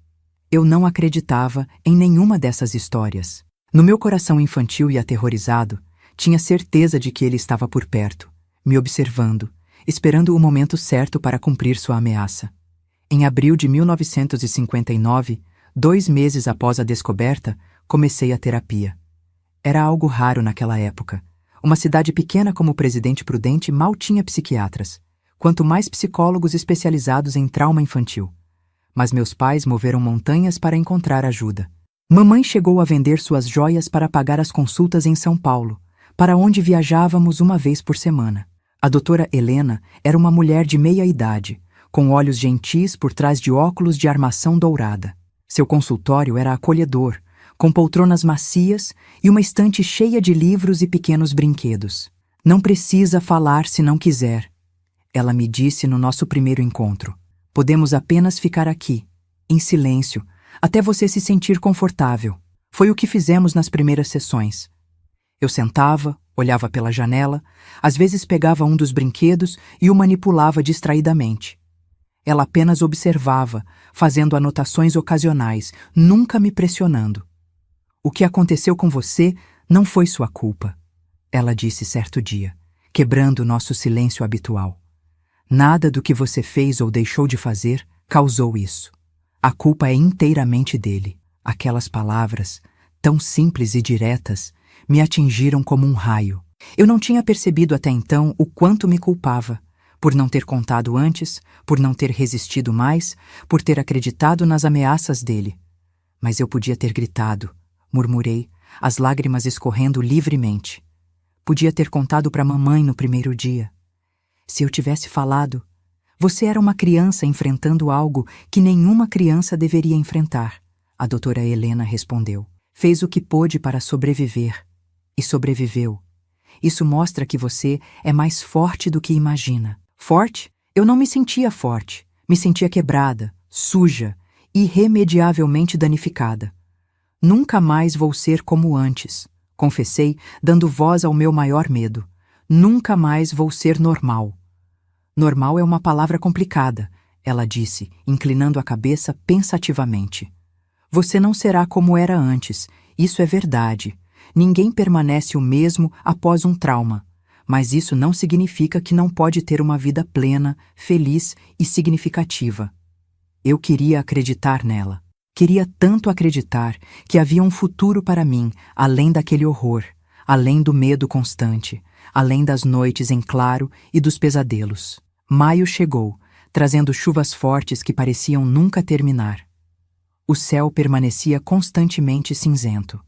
Eu não acreditava em nenhuma dessas histórias. No meu coração infantil e aterrorizado, tinha certeza de que ele estava por perto, me observando, esperando o momento certo para cumprir sua ameaça. Em abril de 1959, 2 meses após a descoberta, comecei a terapia. Era algo raro naquela época. Uma cidade pequena como Presidente Prudente mal tinha psiquiatras, quanto mais psicólogos especializados em trauma infantil. Mas meus pais moveram montanhas para encontrar ajuda. Mamãe chegou a vender suas joias para pagar as consultas em São Paulo, para onde viajávamos uma vez por semana. A doutora Helena era uma mulher de meia idade, com olhos gentis por trás de óculos de armação dourada. Seu consultório era acolhedor, com poltronas macias e uma estante cheia de livros e pequenos brinquedos. Não precisa falar se não quiser, ela me disse no nosso primeiro encontro. Podemos apenas ficar aqui, em silêncio, até você se sentir confortável. Foi o que fizemos nas primeiras sessões. Eu sentava, olhava pela janela, às vezes pegava um dos brinquedos e o manipulava distraidamente. Ela apenas observava, fazendo anotações ocasionais, nunca me pressionando. O que aconteceu com você não foi sua culpa, ela disse certo dia, quebrando nosso silêncio habitual. Nada do que você fez ou deixou de fazer causou isso. A culpa é inteiramente dele. Aquelas palavras, tão simples e diretas, me atingiram como um raio. Eu não tinha percebido até então o quanto me culpava, por não ter contado antes, por não ter resistido mais, por ter acreditado nas ameaças dele. Mas eu podia ter gritado, murmurei, as lágrimas escorrendo livremente. Podia ter contado para mamãe no primeiro dia. Se eu tivesse falado, você era uma criança enfrentando algo que nenhuma criança deveria enfrentar, a doutora Helena respondeu. Fez o que pôde para sobreviver. E sobreviveu. Isso mostra que você é mais forte do que imagina. Forte? Eu não me sentia forte. Me sentia quebrada, suja, irremediavelmente danificada. Nunca mais vou ser como antes, confessei, dando voz ao meu maior medo. Nunca mais vou ser normal. Normal é uma palavra complicada, ela disse, inclinando a cabeça pensativamente. Você não será como era antes, isso é verdade. Ninguém permanece o mesmo após um trauma. Mas isso não significa que não pode ter uma vida plena, feliz e significativa. Eu queria acreditar nela. Queria tanto acreditar que havia um futuro para mim, além daquele horror, além do medo constante, além das noites em claro e dos pesadelos. Maio chegou, trazendo chuvas fortes que pareciam nunca terminar. O céu permanecia constantemente cinzento,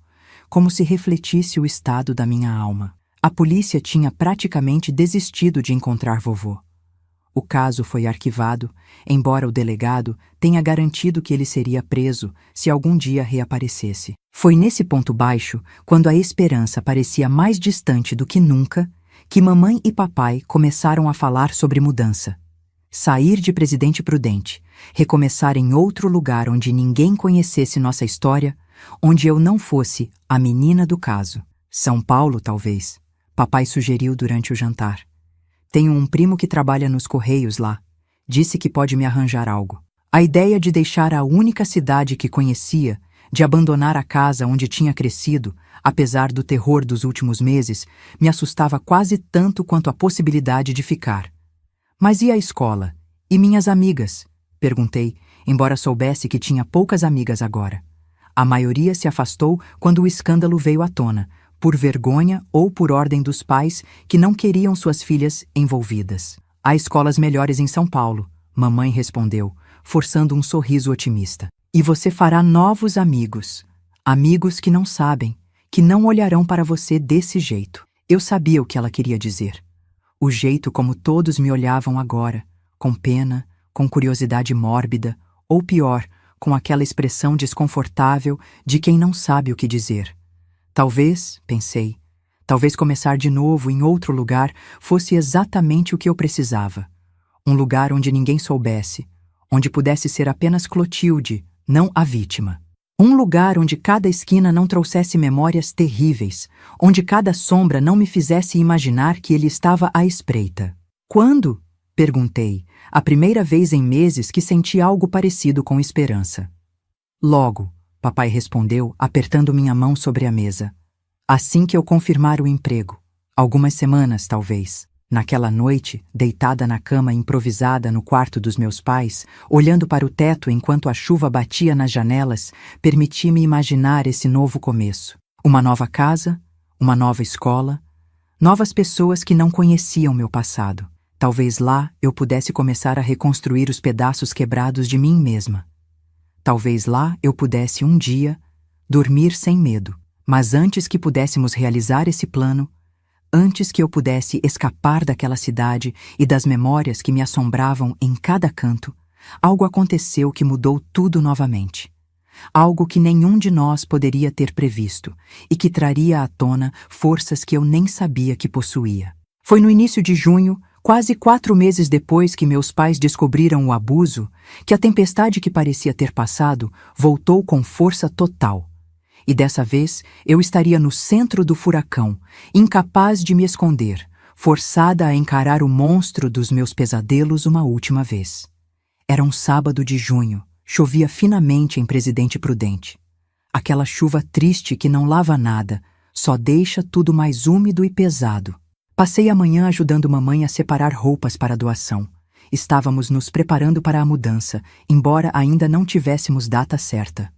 como se refletisse o estado da minha alma. A polícia tinha praticamente desistido de encontrar vovô. O caso foi arquivado, embora o delegado tenha garantido que ele seria preso se algum dia reaparecesse. Foi nesse ponto baixo, quando a esperança parecia mais distante do que nunca, que mamãe e papai começaram a falar sobre mudança. Sair de Presidente Prudente, recomeçar em outro lugar onde ninguém conhecesse nossa história, onde eu não fosse a menina do caso. São Paulo, talvez, papai sugeriu durante o jantar. Tenho um primo que trabalha nos Correios lá. Disse que pode me arranjar algo. A ideia de deixar a única cidade que conhecia, de abandonar a casa onde tinha crescido, apesar do terror dos últimos meses, me assustava quase tanto quanto a possibilidade de ficar. Mas e a escola? E minhas amigas? Perguntei, embora soubesse que tinha poucas amigas agora. A maioria se afastou quando o escândalo veio à tona, por vergonha ou por ordem dos pais que não queriam suas filhas envolvidas. Há escolas melhores em São Paulo, mamãe respondeu, forçando um sorriso otimista. E você fará novos amigos. Amigos que não sabem, que não olharão para você desse jeito. Eu sabia o que ela queria dizer. O jeito como todos me olhavam agora, com pena, com curiosidade mórbida, ou pior, com aquela expressão desconfortável de quem não sabe o que dizer. Talvez, pensei, talvez começar de novo em outro lugar fosse exatamente o que eu precisava. Um lugar onde ninguém soubesse, onde pudesse ser apenas Clotilde, não a vítima. Um lugar onde cada esquina não trouxesse memórias terríveis, onde cada sombra não me fizesse imaginar que ele estava à espreita. Quando? Perguntei, a primeira vez em meses que senti algo parecido com esperança. Logo, papai respondeu, apertando minha mão sobre a mesa. Assim que eu confirmar o emprego. Algumas semanas, talvez. Naquela noite, deitada na cama improvisada no quarto dos meus pais, olhando para o teto enquanto a chuva batia nas janelas, permiti-me imaginar esse novo começo. Uma nova casa, uma nova escola, novas pessoas que não conheciam meu passado. Talvez lá eu pudesse começar a reconstruir os pedaços quebrados de mim mesma. Talvez lá eu pudesse um dia dormir sem medo. Mas antes que pudéssemos realizar esse plano, antes que eu pudesse escapar daquela cidade e das memórias que me assombravam em cada canto, algo aconteceu que mudou tudo novamente. Algo que nenhum de nós poderia ter previsto e que traria à tona forças que eu nem sabia que possuía. Foi no início de junho, quase 4 meses depois que meus pais descobriram o abuso, que a tempestade que parecia ter passado voltou com força total. E dessa vez eu estaria no centro do furacão, incapaz de me esconder, forçada a encarar o monstro dos meus pesadelos uma última vez. Era um sábado de junho, chovia finamente em Presidente Prudente. Aquela chuva triste que não lava nada, só deixa tudo mais úmido e pesado. Passei a manhã ajudando mamãe a separar roupas para a doação. Estávamos nos preparando para a mudança, embora ainda não tivéssemos data certa.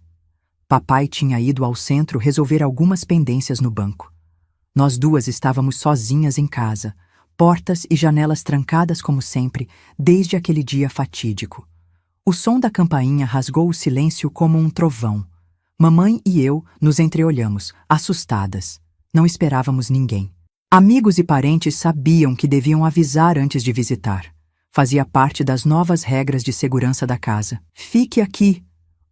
Papai tinha ido ao centro resolver algumas pendências no banco. Nós duas estávamos sozinhas em casa, portas e janelas trancadas como sempre, desde aquele dia fatídico. O som da campainha rasgou o silêncio como um trovão. Mamãe e eu nos entreolhamos, assustadas. Não esperávamos ninguém. Amigos e parentes sabiam que deviam avisar antes de visitar. Fazia parte das novas regras de segurança da casa. Fique aqui,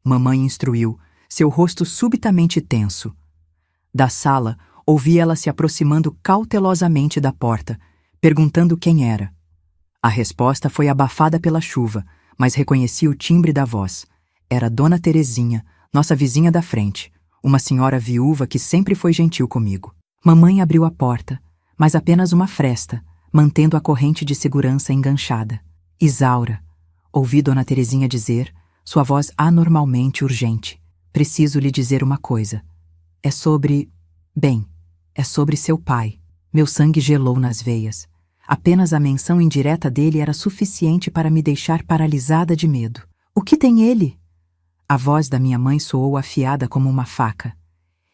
mamãe instruiu, seu rosto subitamente tenso. Da sala, ouvi ela se aproximando cautelosamente da porta, perguntando quem era. A resposta foi abafada pela chuva, mas reconheci o timbre da voz. Era Dona Terezinha, nossa vizinha da frente, uma senhora viúva que sempre foi gentil comigo. Mamãe abriu a porta, mas apenas uma fresta, mantendo a corrente de segurança enganchada. Isaura, ouvi Dona Terezinha dizer, sua voz anormalmente urgente. Preciso lhe dizer uma coisa. É sobre... Bem, é sobre seu pai. Meu sangue gelou nas veias. Apenas a menção indireta dele era suficiente para me deixar paralisada de medo. O que tem ele? A voz da minha mãe soou afiada como uma faca.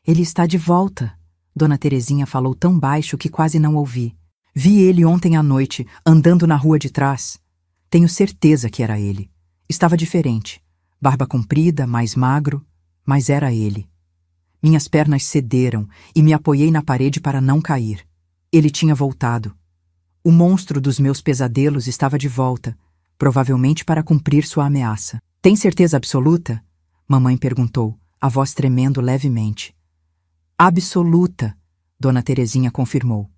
Ele está de volta. Dona Terezinha falou tão baixo que quase não ouvi. Vi ele ontem à noite, andando na rua de trás. Tenho certeza que era ele. Estava diferente. Barba comprida, mais magro, mas era ele. Minhas pernas cederam e me apoiei na parede para não cair. Ele tinha voltado. O monstro dos meus pesadelos estava de volta, provavelmente para cumprir sua ameaça. Tem certeza absoluta? Mamãe perguntou, a voz tremendo levemente. Absoluta, Dona Terezinha confirmou.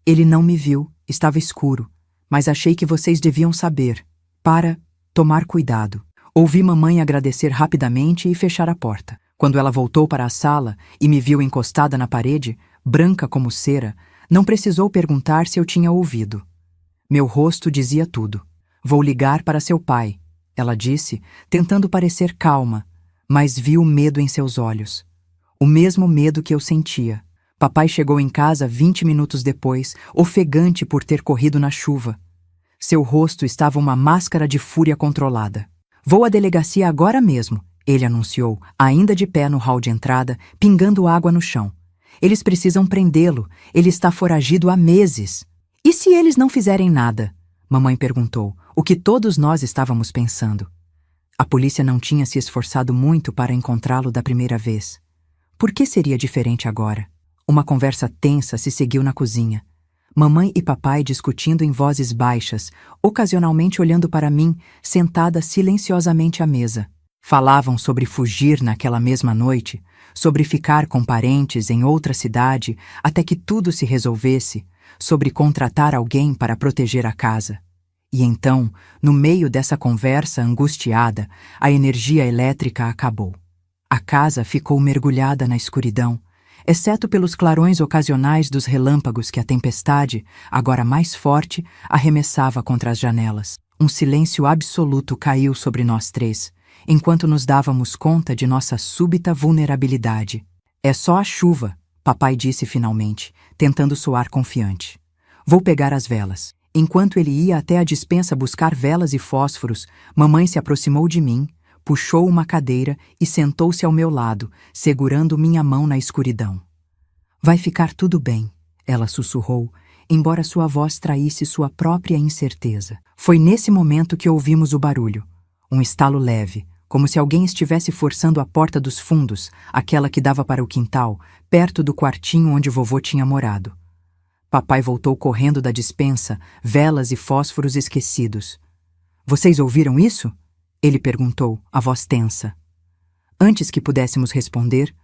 Ele não me viu, estava escuro, mas achei que vocês deviam saber, para tomar cuidado. Ouvi mamãe agradecer rapidamente e fechar a porta. Quando ela voltou para a sala e me viu encostada na parede, branca como cera, não precisou perguntar se eu tinha ouvido. Meu rosto dizia tudo. Vou ligar para seu pai, ela disse, tentando parecer calma, mas vi o medo em seus olhos. O mesmo medo que eu sentia. Papai chegou em casa 20 minutos depois, ofegante por ter corrido na chuva. Seu rosto estava uma máscara de fúria controlada. Vou à delegacia agora mesmo, ele anunciou, ainda de pé no hall de entrada, pingando água no chão. Eles precisam prendê-lo, ele está foragido há meses. E se eles não fizerem nada? Mamãe perguntou, o que todos nós estávamos pensando. A polícia não tinha se esforçado muito para encontrá-lo da primeira vez. Por que seria diferente agora? Uma conversa tensa se seguiu na cozinha. Mamãe e papai discutindo em vozes baixas, ocasionalmente olhando para mim, sentada silenciosamente à mesa. Falavam sobre fugir naquela mesma noite, sobre ficar com parentes em outra cidade até que tudo se resolvesse, sobre contratar alguém para proteger a casa. E então, no meio dessa conversa angustiada, a energia elétrica acabou. A casa ficou mergulhada na escuridão, exceto pelos clarões ocasionais dos relâmpagos que a tempestade, agora mais forte, arremessava contra as janelas. Um silêncio absoluto caiu sobre nós três, enquanto nos dávamos conta de nossa súbita vulnerabilidade. É só a chuva, papai disse finalmente, tentando soar confiante. Vou pegar as velas. Enquanto ele ia até a despensa buscar velas e fósforos, mamãe se aproximou de mim, puxou uma cadeira e sentou-se ao meu lado, segurando minha mão na escuridão. Vai ficar tudo bem, ela sussurrou, embora sua voz traísse sua própria incerteza. Foi nesse momento que ouvimos o barulho. Um estalo leve, como se alguém estivesse forçando a porta dos fundos, aquela que dava para o quintal, perto do quartinho onde vovô tinha morado. Papai voltou correndo da despensa, velas e fósforos esquecidos. Vocês ouviram isso? Ele perguntou, a voz tensa. Antes que pudéssemos responder,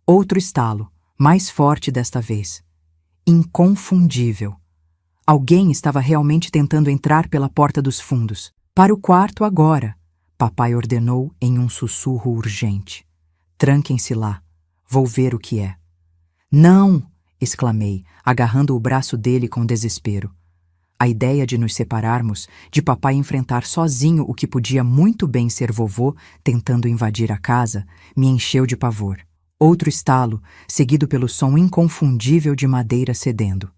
outro estalo, mais forte desta vez. Inconfundível. Alguém estava realmente tentando entrar pela porta dos fundos. Para o quarto agora, papai ordenou em um sussurro urgente. Tranquem-se lá. Vou ver o que é. Não! Exclamei, agarrando o braço dele com desespero. A ideia de nos separarmos, de papai enfrentar sozinho o que podia muito bem ser vovô tentando invadir a casa, me encheu de pavor. Outro estalo, seguido pelo som inconfundível de madeira cedendo.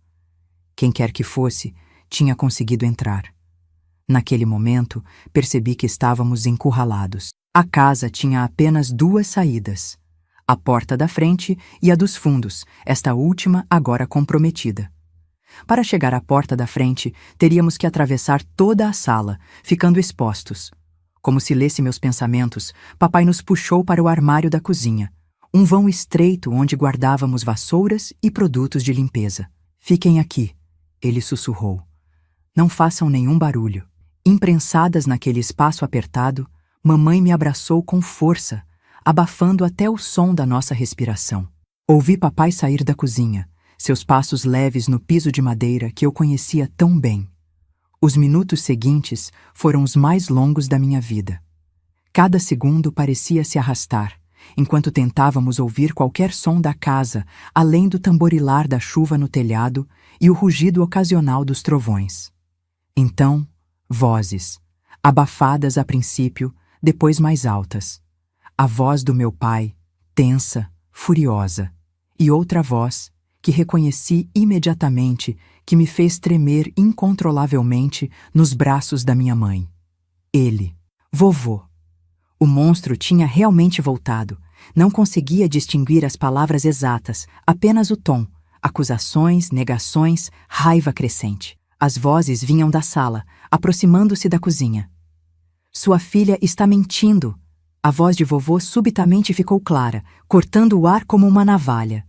Quem quer que fosse, tinha conseguido entrar. Naquele momento, percebi que estávamos encurralados. A casa tinha apenas duas saídas. A porta da frente e a dos fundos, esta última agora comprometida. Para chegar à porta da frente, teríamos que atravessar toda a sala, ficando expostos. Como se lesse meus pensamentos, papai nos puxou para o armário da cozinha, um vão estreito onde guardávamos vassouras e produtos de limpeza. Fiquem aqui, ele sussurrou. Não façam nenhum barulho. Imprensadas naquele espaço apertado, mamãe me abraçou com força, abafando até o som da nossa respiração. Ouvi papai sair da cozinha, seus passos leves no piso de madeira que eu conhecia tão bem. Os minutos seguintes foram os mais longos da minha vida. Cada segundo parecia se arrastar, enquanto tentávamos ouvir qualquer som da casa, além do tamborilar da chuva no telhado e o rugido ocasional dos trovões. Então, vozes, abafadas a princípio, depois mais altas. A voz do meu pai, tensa, furiosa, e outra voz, que reconheci imediatamente, que me fez tremer incontrolavelmente nos braços da minha mãe. Ele, vovô. O monstro tinha realmente voltado. Não conseguia distinguir as palavras exatas, apenas o tom, acusações, negações, raiva crescente. As vozes vinham da sala, aproximando-se da cozinha. Sua filha está mentindo. A voz de vovô subitamente ficou clara, cortando o ar como uma navalha.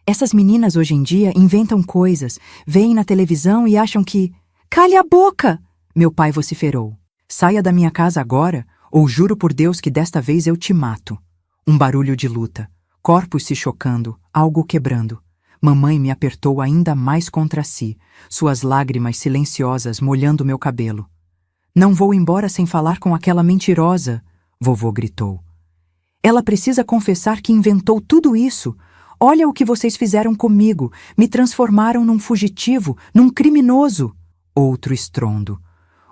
Essas meninas hoje em dia inventam coisas, veem na televisão e acham que... Cale a boca! Meu pai vociferou. Saia da minha casa agora, ou juro por Deus que desta vez eu te mato. Um barulho de luta, corpos se chocando, algo quebrando. Mamãe me apertou ainda mais contra si, suas lágrimas silenciosas molhando meu cabelo. Não vou embora sem falar com aquela mentirosa, vovô gritou. Ela precisa confessar que inventou tudo isso. Olha o que vocês fizeram comigo, me transformaram num fugitivo, num criminoso. Outro estrondo,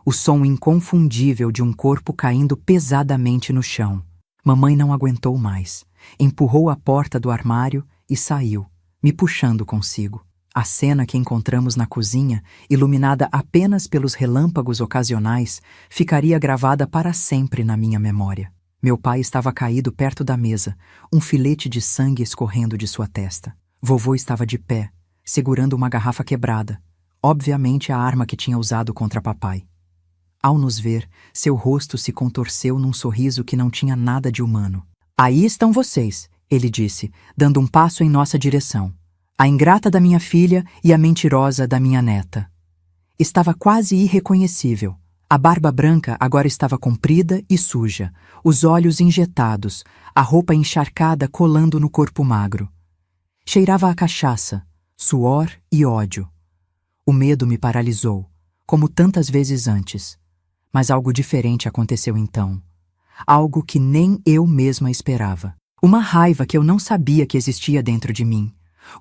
o som inconfundível de um corpo caindo pesadamente no chão. Mamãe não aguentou mais, empurrou a porta do armário e saiu, me puxando consigo. A cena que encontramos na cozinha, iluminada apenas pelos relâmpagos ocasionais, ficaria gravada para sempre na minha memória. Meu pai estava caído perto da mesa, um filete de sangue escorrendo de sua testa. Vovô estava de pé, segurando uma garrafa quebrada, obviamente a arma que tinha usado contra papai. Ao nos ver, seu rosto se contorceu num sorriso que não tinha nada de humano. Aí estão vocês, ele disse, dando um passo em nossa direção. A ingrata da minha filha e a mentirosa da minha neta. Estava quase irreconhecível. A barba branca agora estava comprida e suja, os olhos injetados, a roupa encharcada colando no corpo magro. Cheirava a cachaça, suor e ódio. O medo me paralisou, como tantas vezes antes. Mas algo diferente aconteceu então. Algo que nem eu mesma esperava. Uma raiva que eu não sabia que existia dentro de mim.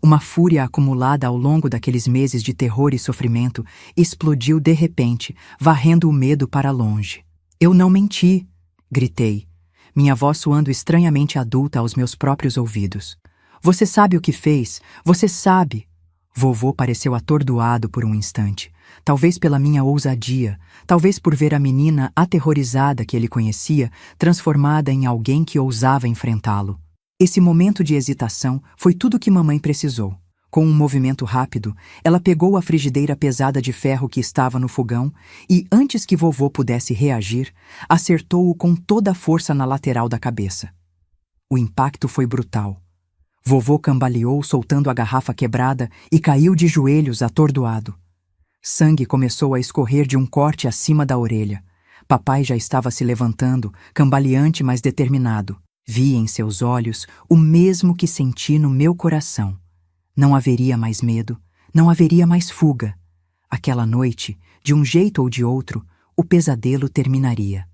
Uma fúria acumulada ao longo daqueles meses de terror e sofrimento explodiu de repente, varrendo o medo para longe. Eu não menti, gritei, minha voz soando estranhamente adulta aos meus próprios ouvidos. Você sabe o que fez, você sabe. Vovô pareceu atordoado por um instante, talvez pela minha ousadia, talvez por ver a menina aterrorizada que ele conhecia transformada em alguém que ousava enfrentá-lo. Esse momento de hesitação foi tudo que mamãe precisou. Com um movimento rápido, ela pegou a frigideira pesada de ferro que estava no fogão e, antes que vovô pudesse reagir, acertou-o com toda a força na lateral da cabeça. O impacto foi brutal. Vovô cambaleou soltando a garrafa quebrada e caiu de joelhos atordoado. Sangue começou a escorrer de um corte acima da orelha. Papai já estava se levantando, cambaleante mas determinado. Vi em seus olhos o mesmo que senti no meu coração. Não haveria mais medo, não haveria mais fuga. Aquela noite, de um jeito ou de outro, o pesadelo terminaria.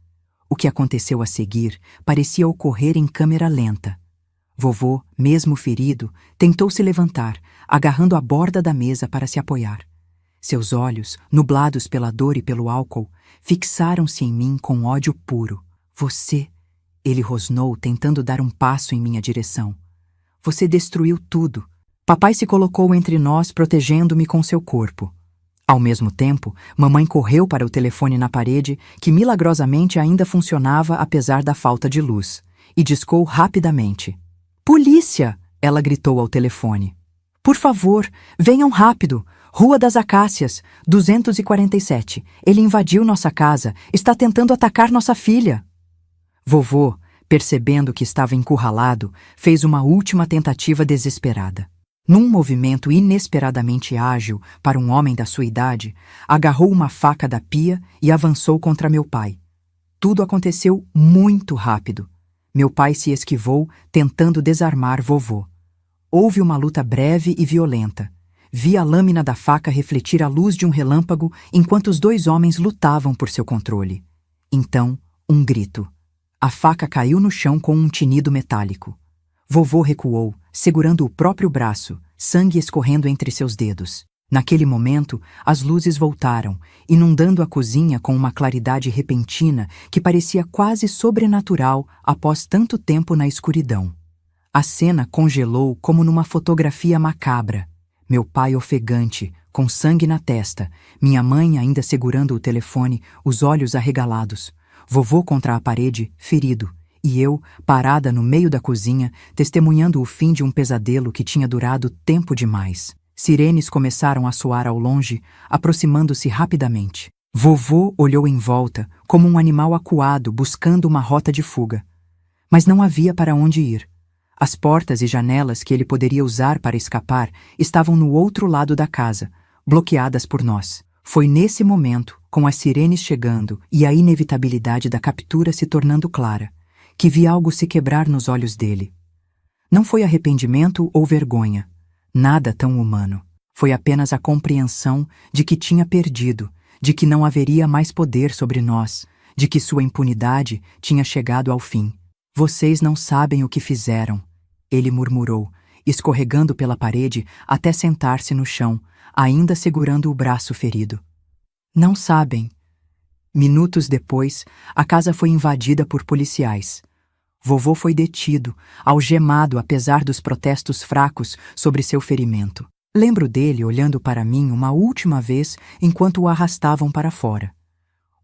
O que aconteceu a seguir parecia ocorrer em câmera lenta. Vovô, mesmo ferido, tentou se levantar, agarrando a borda da mesa para se apoiar. Seus olhos, nublados pela dor e pelo álcool, fixaram-se em mim com ódio puro. Você... Ele rosnou, tentando dar um passo em minha direção. Você destruiu tudo. Papai se colocou entre nós, protegendo-me com seu corpo. Ao mesmo tempo, mamãe correu para o telefone na parede, que milagrosamente ainda funcionava apesar da falta de luz, e discou rapidamente. Polícia! Ela gritou ao telefone. Por favor, venham rápido! Rua das Acácias, 247. Ele invadiu nossa casa, está tentando atacar nossa filha. Vovô, percebendo que estava encurralado, fez uma última tentativa desesperada. Num movimento inesperadamente ágil para um homem da sua idade, agarrou uma faca da pia e avançou contra meu pai. Tudo aconteceu muito rápido. Meu pai se esquivou, tentando desarmar vovô. Houve uma luta breve e violenta. Vi a lâmina da faca refletir a luz de um relâmpago enquanto os dois homens lutavam por seu controle. Então, um grito. A faca caiu no chão com um tinido metálico. Vovô recuou, segurando o próprio braço, sangue escorrendo entre seus dedos. Naquele momento, as luzes voltaram, inundando a cozinha com uma claridade repentina que parecia quase sobrenatural após tanto tempo na escuridão. A cena congelou como numa fotografia macabra. Meu pai ofegante, com sangue na testa, minha mãe ainda segurando o telefone, os olhos arregalados. Vovô contra a parede, ferido, e eu, parada no meio da cozinha, testemunhando o fim de um pesadelo que tinha durado tempo demais. Sirenes começaram a soar ao longe, aproximando-se rapidamente. Vovô olhou em volta, como um animal acuado buscando uma rota de fuga. Mas não havia para onde ir. As portas e janelas que ele poderia usar para escapar estavam no outro lado da casa, bloqueadas por nós. Foi nesse momento, com as sirenes chegando e a inevitabilidade da captura se tornando clara, que vi algo se quebrar nos olhos dele. Não foi arrependimento ou vergonha, nada tão humano. Foi apenas a compreensão de que tinha perdido, de que não haveria mais poder sobre nós, de que sua impunidade tinha chegado ao fim. Vocês não sabem o que fizeram, ele murmurou, escorregando pela parede até sentar-se no chão, ainda segurando o braço ferido. Não sabem. Minutos depois, a casa foi invadida por policiais. Vovô foi detido, algemado apesar dos protestos fracos sobre seu ferimento. Lembro dele olhando para mim uma última vez enquanto o arrastavam para fora.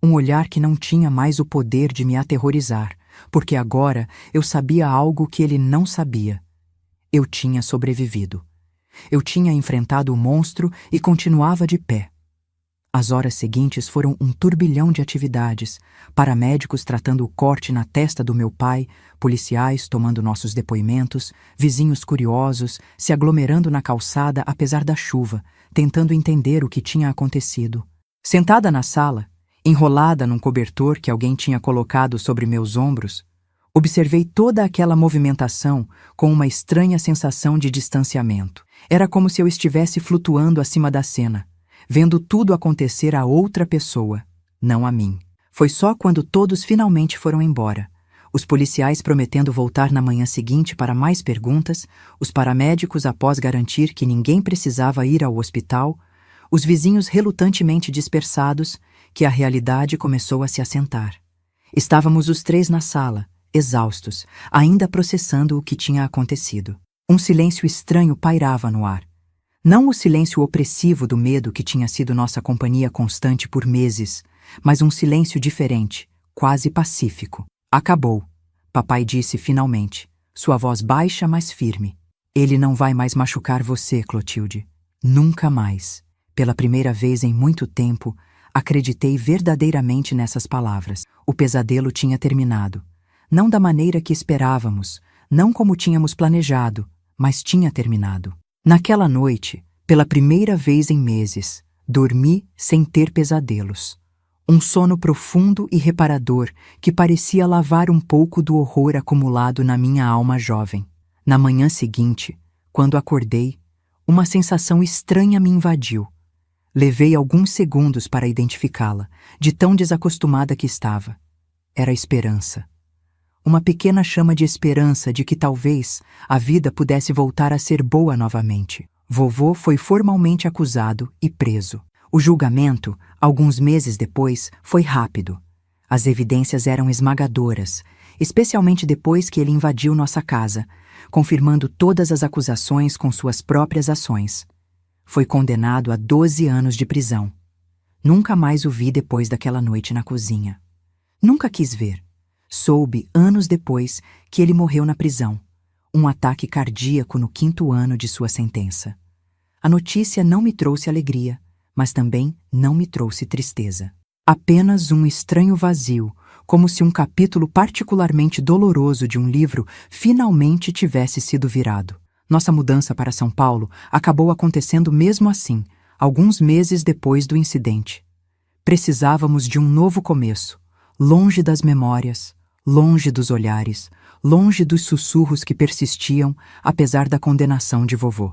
Um olhar que não tinha mais o poder de me aterrorizar, porque agora eu sabia algo que ele não sabia. Eu tinha sobrevivido. Eu tinha enfrentado o monstro e continuava de pé. As horas seguintes foram um turbilhão de atividades, paramédicos tratando o corte na testa do meu pai, policiais tomando nossos depoimentos, vizinhos curiosos se aglomerando na calçada apesar da chuva, tentando entender o que tinha acontecido. Sentada na sala, enrolada num cobertor que alguém tinha colocado sobre meus ombros, observei toda aquela movimentação com uma estranha sensação de distanciamento. Era como se eu estivesse flutuando acima da cena, vendo tudo acontecer a outra pessoa, não a mim. Foi só quando todos finalmente foram embora, os policiais prometendo voltar na manhã seguinte para mais perguntas, os paramédicos após garantir que ninguém precisava ir ao hospital, os vizinhos relutantemente dispersados, que a realidade começou a se assentar. Estávamos os três na sala, exaustos, ainda processando o que tinha acontecido. Um silêncio estranho pairava no ar. Não o silêncio opressivo do medo que tinha sido nossa companhia constante por meses, mas um silêncio diferente, quase pacífico. Acabou, papai disse finalmente, sua voz baixa, mas firme. Ele não vai mais machucar você, Clotilde. Nunca mais. Pela primeira vez em muito tempo, acreditei verdadeiramente nessas palavras. O pesadelo tinha terminado. Não da maneira que esperávamos, não como tínhamos planejado, mas tinha terminado. Naquela noite, pela primeira vez em meses, dormi sem ter pesadelos. Um sono profundo e reparador que parecia lavar um pouco do horror acumulado na minha alma jovem. Na manhã seguinte, quando acordei, uma sensação estranha me invadiu. Levei alguns segundos para identificá-la, de tão desacostumada que estava. Era esperança. Uma pequena chama de esperança de que talvez a vida pudesse voltar a ser boa novamente. Vovô foi formalmente acusado e preso. O julgamento, alguns meses depois, foi rápido. As evidências eram esmagadoras, especialmente depois que ele invadiu nossa casa, confirmando todas as acusações com suas próprias ações. Foi condenado a 12 anos de prisão. Nunca mais o vi depois daquela noite na cozinha. Nunca quis ver. Soube, anos depois, que ele morreu na prisão. Um ataque cardíaco no 5º ano de sua sentença. A notícia não me trouxe alegria, mas também não me trouxe tristeza. Apenas um estranho vazio, como se um capítulo particularmente doloroso de um livro finalmente tivesse sido virado. Nossa mudança para São Paulo acabou acontecendo mesmo assim, alguns meses depois do incidente. Precisávamos de um novo começo, longe das memórias, longe dos olhares, longe dos sussurros que persistiam apesar da condenação de vovô.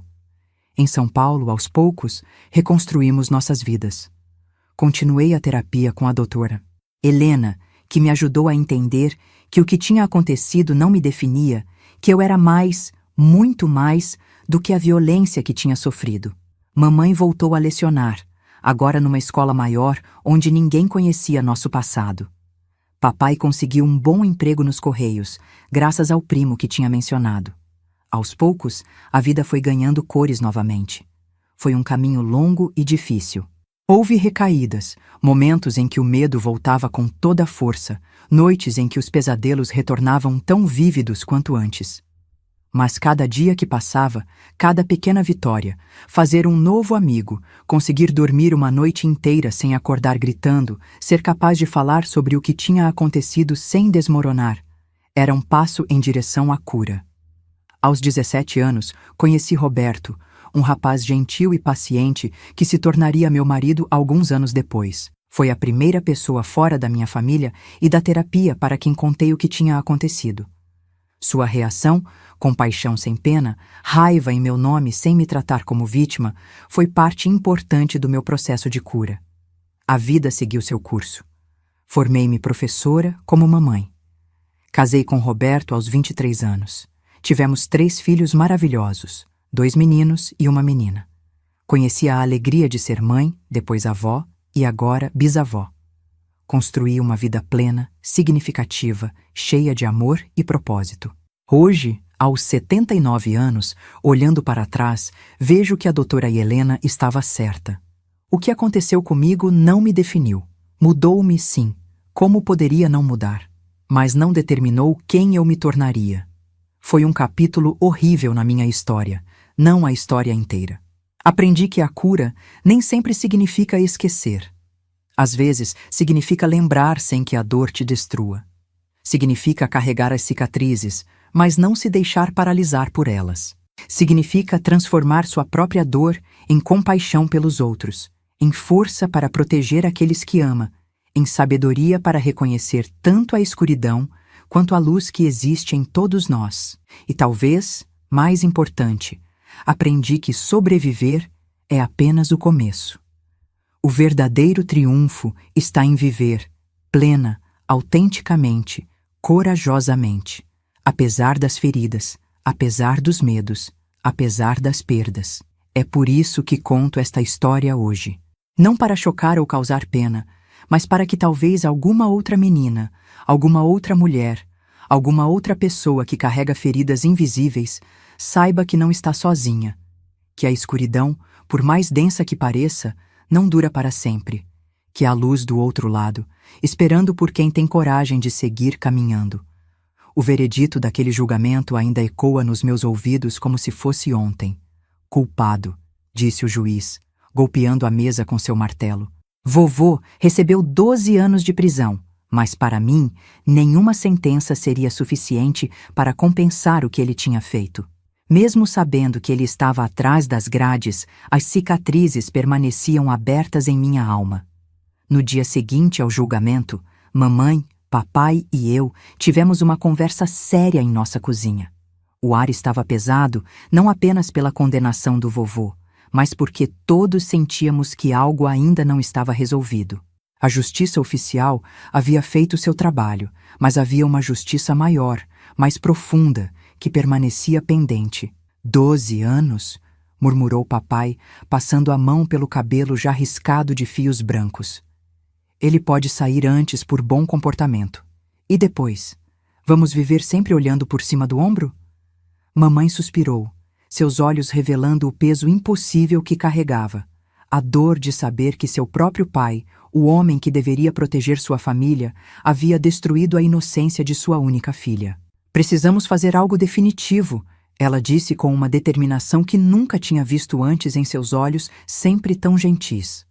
Em São Paulo, aos poucos, reconstruímos nossas vidas. Continuei a terapia com a doutora Helena, que me ajudou a entender que o que tinha acontecido não me definia, que eu era mais, muito mais, do que a violência que tinha sofrido. Mamãe voltou a lecionar, agora numa escola maior onde ninguém conhecia nosso passado. Papai conseguiu um bom emprego nos Correios, graças ao primo que tinha mencionado. Aos poucos, a vida foi ganhando cores novamente. Foi um caminho longo e difícil. Houve recaídas, momentos em que o medo voltava com toda a força, noites em que os pesadelos retornavam tão vívidos quanto antes. Mas cada dia que passava, cada pequena vitória, fazer um novo amigo, conseguir dormir uma noite inteira sem acordar gritando, ser capaz de falar sobre o que tinha acontecido sem desmoronar, era um passo em direção à cura. Aos 17 anos, conheci Roberto, um rapaz gentil e paciente que se tornaria meu marido alguns anos depois. Foi a primeira pessoa fora da minha família e da terapia para quem contei o que tinha acontecido. Sua reação, compaixão sem pena, raiva em meu nome sem me tratar como vítima, foi parte importante do meu processo de cura. A vida seguiu seu curso. Formei-me professora como mamãe. Casei com Roberto aos 23 anos. Tivemos 3 filhos maravilhosos, 2 meninos e uma menina. Conheci a alegria de ser mãe, depois avó e agora bisavó. Construí uma vida plena, significativa, cheia de amor e propósito. Hoje, aos 79 anos, olhando para trás, vejo que a doutora Helena estava certa. O que aconteceu comigo não me definiu. Mudou-me, sim. Como poderia não mudar? Mas não determinou quem eu me tornaria. Foi um capítulo horrível na minha história, não a história inteira. Aprendi que a cura nem sempre significa esquecer. Às vezes, significa lembrar sem que a dor te destrua. Significa carregar as cicatrizes, mas não se deixar paralisar por elas. Significa transformar sua própria dor em compaixão pelos outros, em força para proteger aqueles que ama, em sabedoria para reconhecer tanto a escuridão quanto a luz que existe em todos nós. E talvez, mais importante, aprendi que sobreviver é apenas o começo. O verdadeiro triunfo está em viver, plena, autenticamente, corajosamente, apesar das feridas, apesar dos medos, apesar das perdas. É por isso que conto esta história hoje. Não para chocar ou causar pena, mas para que talvez alguma outra menina, alguma outra mulher, alguma outra pessoa que carrega feridas invisíveis, saiba que não está sozinha, que a escuridão, por mais densa que pareça, não dura para sempre, que há luz do outro lado, esperando por quem tem coragem de seguir caminhando. O veredito daquele julgamento ainda ecoa nos meus ouvidos como se fosse ontem. Culpado, disse o juiz, golpeando a mesa com seu martelo. Vovô recebeu 12 anos de prisão, mas para mim, nenhuma sentença seria suficiente para compensar o que ele tinha feito. Mesmo sabendo que ele estava atrás das grades, as cicatrizes permaneciam abertas em minha alma. No dia seguinte ao julgamento, mamãe, papai e eu tivemos uma conversa séria em nossa cozinha. O ar estava pesado, não apenas pela condenação do vovô, mas porque todos sentíamos que algo ainda não estava resolvido. A justiça oficial havia feito seu trabalho, mas havia uma justiça maior, mais profunda, que permanecia pendente. 12 anos? Murmurou papai, passando a mão pelo cabelo já riscado de fios brancos. Ele pode sair antes por bom comportamento. E depois? Vamos viver sempre olhando por cima do ombro? Mamãe suspirou, seus olhos revelando o peso impossível que carregava. A dor de saber que seu próprio pai, o homem que deveria proteger sua família, havia destruído a inocência de sua única filha. Precisamos fazer algo definitivo, ela disse com uma determinação que nunca tinha visto antes em seus olhos, sempre tão gentis.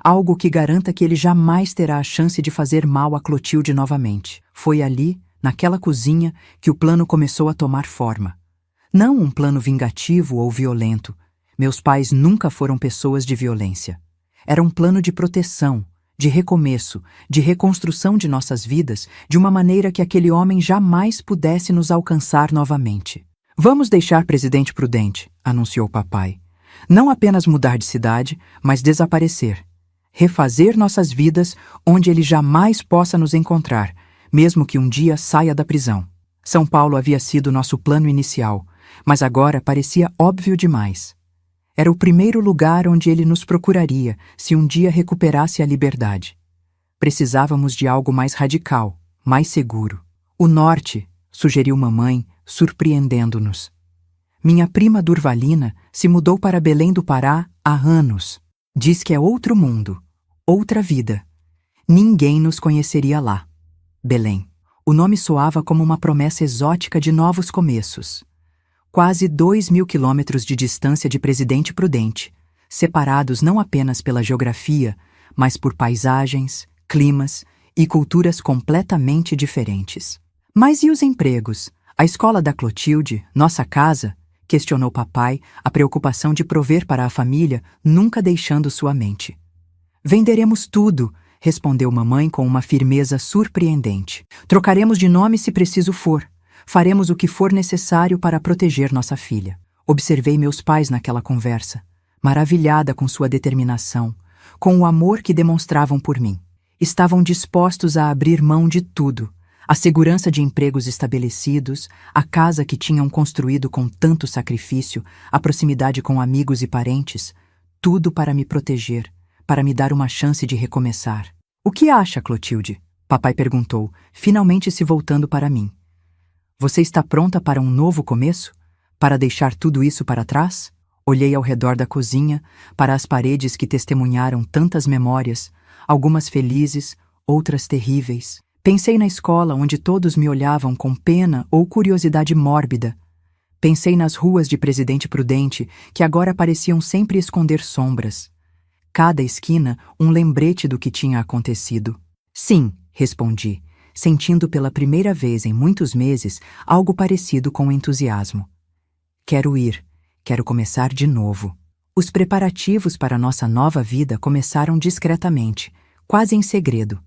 Algo que garanta que ele jamais terá a chance de fazer mal a Clotilde novamente. Foi ali, naquela cozinha, que o plano começou a tomar forma. Não um plano vingativo ou violento. Meus pais nunca foram pessoas de violência. Era um plano de proteção, de recomeço, de reconstrução de nossas vidas, de uma maneira que aquele homem jamais pudesse nos alcançar novamente. Vamos deixar Presidente Prudente, anunciou papai. Não apenas mudar de cidade, mas desaparecer. Refazer nossas vidas onde ele jamais possa nos encontrar, mesmo que um dia saia da prisão. São Paulo havia sido nosso plano inicial, mas agora parecia óbvio demais. Era o primeiro lugar onde ele nos procuraria se um dia recuperasse a liberdade. Precisávamos de algo mais radical, mais seguro. O norte, sugeriu mamãe, surpreendendo-nos. Minha prima Durvalina se mudou para Belém do Pará há anos. Diz que é outro mundo, outra vida. Ninguém nos conheceria lá. Belém. O nome soava como uma promessa exótica de novos começos. Quase 2.000 quilômetros de distância de Presidente Prudente, separados não apenas pela geografia, mas por paisagens, climas e culturas completamente diferentes. Mas e os empregos? A escola da Clotilde, nossa casa? Questionou papai, a preocupação de prover para a família nunca deixando sua mente. Venderemos tudo, respondeu mamãe com uma firmeza surpreendente. Trocaremos de nome se preciso for. Faremos o que for necessário para proteger nossa filha. Observei meus pais naquela conversa, maravilhada com sua determinação, com o amor que demonstravam por mim. Estavam dispostos a abrir mão de tudo, a segurança de empregos estabelecidos, a casa que tinham construído com tanto sacrifício, a proximidade com amigos e parentes, tudo para me proteger, para me dar uma chance de recomeçar. O que acha, Clotilde? Papai perguntou, finalmente se voltando para mim. Você está pronta para um novo começo? Para deixar tudo isso para trás? Olhei ao redor da cozinha, para as paredes que testemunharam tantas memórias, algumas felizes, outras terríveis. Pensei na escola onde todos me olhavam com pena ou curiosidade mórbida. Pensei nas ruas de Presidente Prudente, que agora pareciam sempre esconder sombras. Cada esquina um lembrete do que tinha acontecido. Sim, respondi, sentindo pela primeira vez em muitos meses algo parecido com entusiasmo. Quero ir, quero começar de novo. Os preparativos para nossa nova vida começaram discretamente, quase em segredo.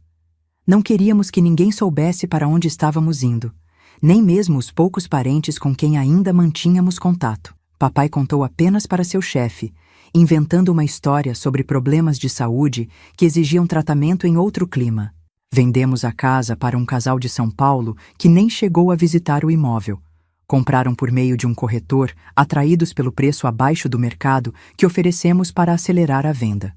Não queríamos que ninguém soubesse para onde estávamos indo, nem mesmo os poucos parentes com quem ainda mantínhamos contato. Papai contou apenas para seu chefe, inventando uma história sobre problemas de saúde que exigiam tratamento em outro clima. Vendemos a casa para um casal de São Paulo que nem chegou a visitar o imóvel. Compraram por meio de um corretor, atraídos pelo preço abaixo do mercado que oferecemos para acelerar a venda.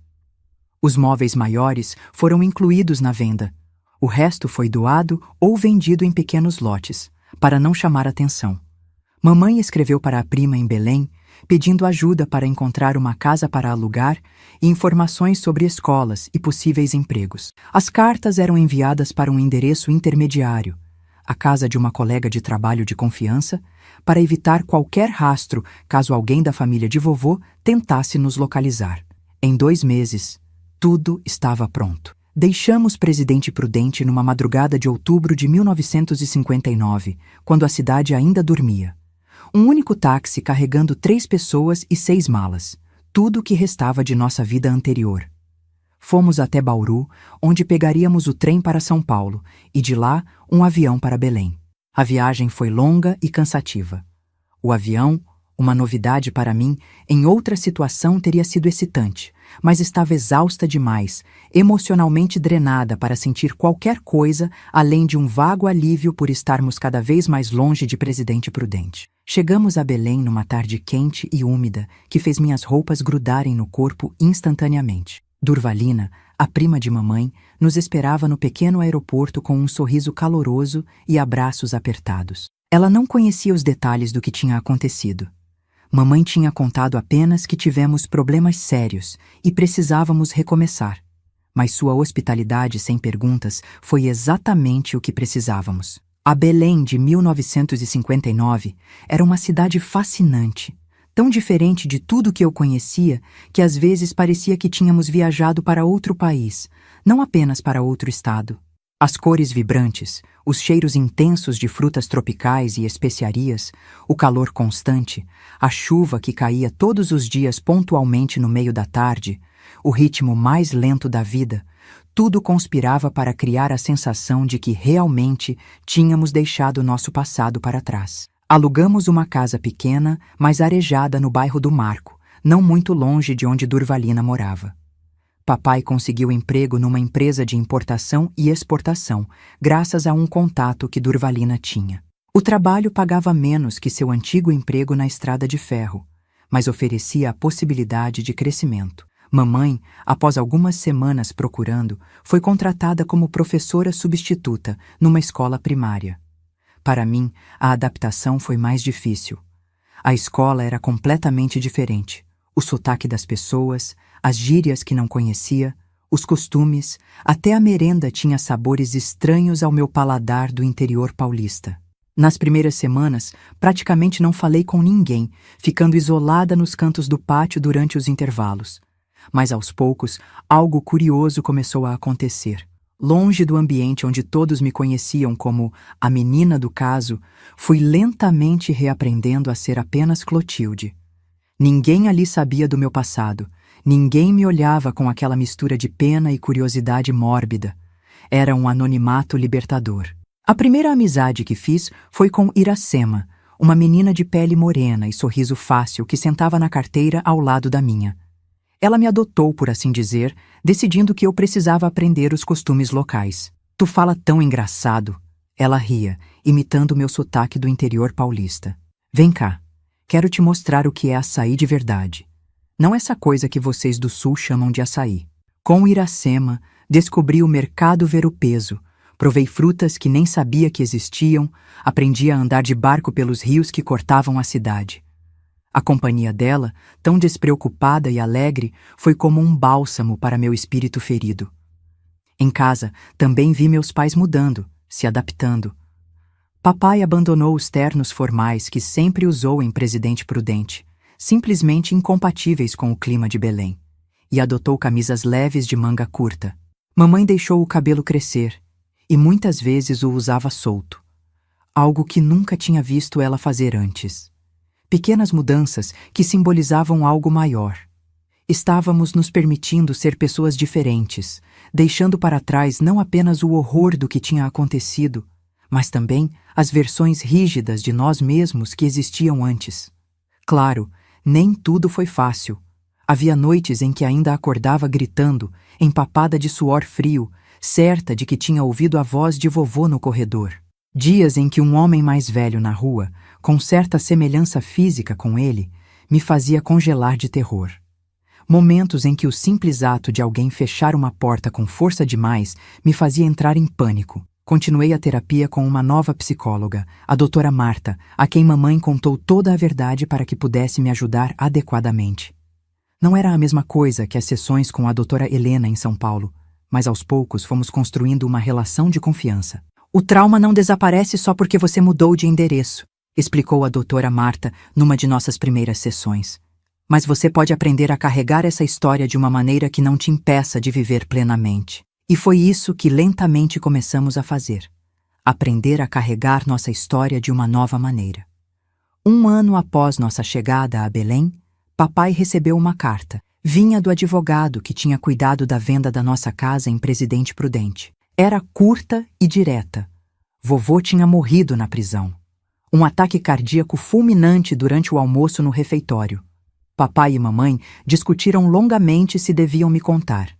Os móveis maiores foram incluídos na venda. O resto foi doado ou vendido em pequenos lotes, para não chamar atenção. Mamãe escreveu para a prima em Belém, pedindo ajuda para encontrar uma casa para alugar e informações sobre escolas e possíveis empregos. As cartas eram enviadas para um endereço intermediário, a casa de uma colega de trabalho de confiança, para evitar qualquer rastro caso alguém da família de vovô tentasse nos localizar. Em 2 meses, tudo estava pronto. Deixamos Presidente Prudente numa madrugada de outubro de 1959, quando a cidade ainda dormia. Um único táxi carregando 3 pessoas e 6 malas, tudo o que restava de nossa vida anterior. Fomos até Bauru, onde pegaríamos o trem para São Paulo, e de lá um avião para Belém. A viagem foi longa e cansativa. O avião, uma novidade para mim, em outra situação teria sido excitante, mas estava exausta demais, emocionalmente drenada para sentir qualquer coisa além de um vago alívio por estarmos cada vez mais longe de Presidente Prudente. Chegamos a Belém numa tarde quente e úmida, que fez minhas roupas grudarem no corpo instantaneamente. Durvalina, a prima de mamãe, nos esperava no pequeno aeroporto com um sorriso caloroso e abraços apertados. Ela não conhecia os detalhes do que tinha acontecido. Mamãe tinha contado apenas que tivemos problemas sérios e precisávamos recomeçar. Mas sua hospitalidade sem perguntas foi exatamente o que precisávamos. A Belém de 1959 era uma cidade fascinante, tão diferente de tudo que eu conhecia que às vezes parecia que tínhamos viajado para outro país, não apenas para outro estado. As cores vibrantes, os cheiros intensos de frutas tropicais e especiarias, o calor constante, a chuva que caía todos os dias pontualmente no meio da tarde, o ritmo mais lento da vida, tudo conspirava para criar a sensação de que realmente tínhamos deixado nosso passado para trás. Alugamos uma casa pequena, mas arejada no bairro do Marco, não muito longe de onde Durvalina morava. Papai conseguiu emprego numa empresa de importação e exportação, graças a um contato que Durvalina tinha. O trabalho pagava menos que seu antigo emprego na estrada de ferro, mas oferecia a possibilidade de crescimento. Mamãe, após algumas semanas procurando, foi contratada como professora substituta numa escola primária. Para mim, a adaptação foi mais difícil. A escola era completamente diferente. O sotaque das pessoas, as gírias que não conhecia, os costumes, até a merenda tinha sabores estranhos ao meu paladar do interior paulista. Nas primeiras semanas, praticamente não falei com ninguém, ficando isolada nos cantos do pátio durante os intervalos. Mas aos poucos, algo curioso começou a acontecer. Longe do ambiente onde todos me conheciam como a menina do caso, fui lentamente reaprendendo a ser apenas Clotilde. Ninguém ali sabia do meu passado. Ninguém me olhava com aquela mistura de pena e curiosidade mórbida. Era um anonimato libertador. A primeira amizade que fiz foi com Iracema, uma menina de pele morena e sorriso fácil que sentava na carteira ao lado da minha. Ela me adotou, por assim dizer, decidindo que eu precisava aprender os costumes locais. Tu fala tão engraçado. Ela ria, imitando meu sotaque do interior paulista. Vem cá, quero te mostrar o que é açaí de verdade. Não essa coisa que vocês do sul chamam de açaí. Com Iracema, descobri o mercado ver-o-peso, provei frutas que nem sabia que existiam, aprendi a andar de barco pelos rios que cortavam a cidade. A companhia dela, tão despreocupada e alegre, foi como um bálsamo para meu espírito ferido. Em casa, também vi meus pais mudando, se adaptando. Papai abandonou os ternos formais que sempre usou em Presidente Prudente, simplesmente incompatíveis com o clima de Belém, e adotou camisas leves de manga curta. Mamãe deixou o cabelo crescer, e muitas vezes o usava solto, algo que nunca tinha visto ela fazer antes. Pequenas mudanças que simbolizavam algo maior. Estávamos nos permitindo ser pessoas diferentes, deixando para trás não apenas o horror do que tinha acontecido, mas também as versões rígidas de nós mesmos que existiam antes. Claro, nem tudo foi fácil. Havia noites em que ainda acordava gritando, empapada de suor frio, certa de que tinha ouvido a voz de vovô no corredor. Dias em que um homem mais velho na rua, com certa semelhança física com ele, me fazia congelar de terror. Momentos em que o simples ato de alguém fechar uma porta com força demais me fazia entrar em pânico. Continuei a terapia com uma nova psicóloga, a doutora Marta, a quem mamãe contou toda a verdade para que pudesse me ajudar adequadamente. Não era a mesma coisa que as sessões com a doutora Helena em São Paulo, mas aos poucos fomos construindo uma relação de confiança. O trauma não desaparece só porque você mudou de endereço, explicou a doutora Marta numa de nossas primeiras sessões. Mas você pode aprender a carregar essa história de uma maneira que não te impeça de viver plenamente. E foi isso que lentamente começamos a fazer. Aprender a carregar nossa história de uma nova maneira. 1 ano após nossa chegada a Belém, papai recebeu uma carta. Vinha do advogado que tinha cuidado da venda da nossa casa em Presidente Prudente. Era curta e direta. Vovô tinha morrido na prisão. Um ataque cardíaco fulminante durante o almoço no refeitório. Papai e mamãe discutiram longamente se deviam me contar.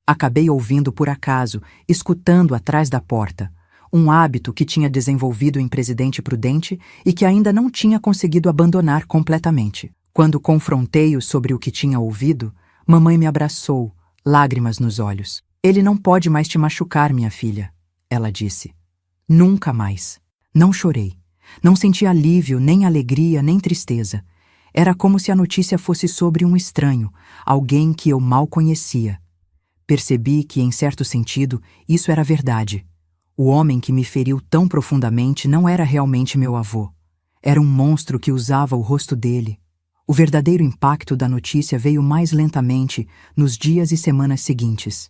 Acabei ouvindo por acaso, escutando atrás da porta, um hábito que tinha desenvolvido em Presidente Prudente e que ainda não tinha conseguido abandonar completamente. Quando confrontei-o sobre o que tinha ouvido, mamãe me abraçou, lágrimas nos olhos. Ele não pode mais te machucar, minha filha, ela disse. Nunca mais. Não chorei. Não senti alívio, nem alegria, nem tristeza. Era como se a notícia fosse sobre um estranho, alguém que eu mal conhecia. Percebi que, em certo sentido, isso era verdade. O homem que me feriu tão profundamente não era realmente meu avô. Era um monstro que usava o rosto dele. O verdadeiro impacto da notícia veio mais lentamente nos dias e semanas seguintes.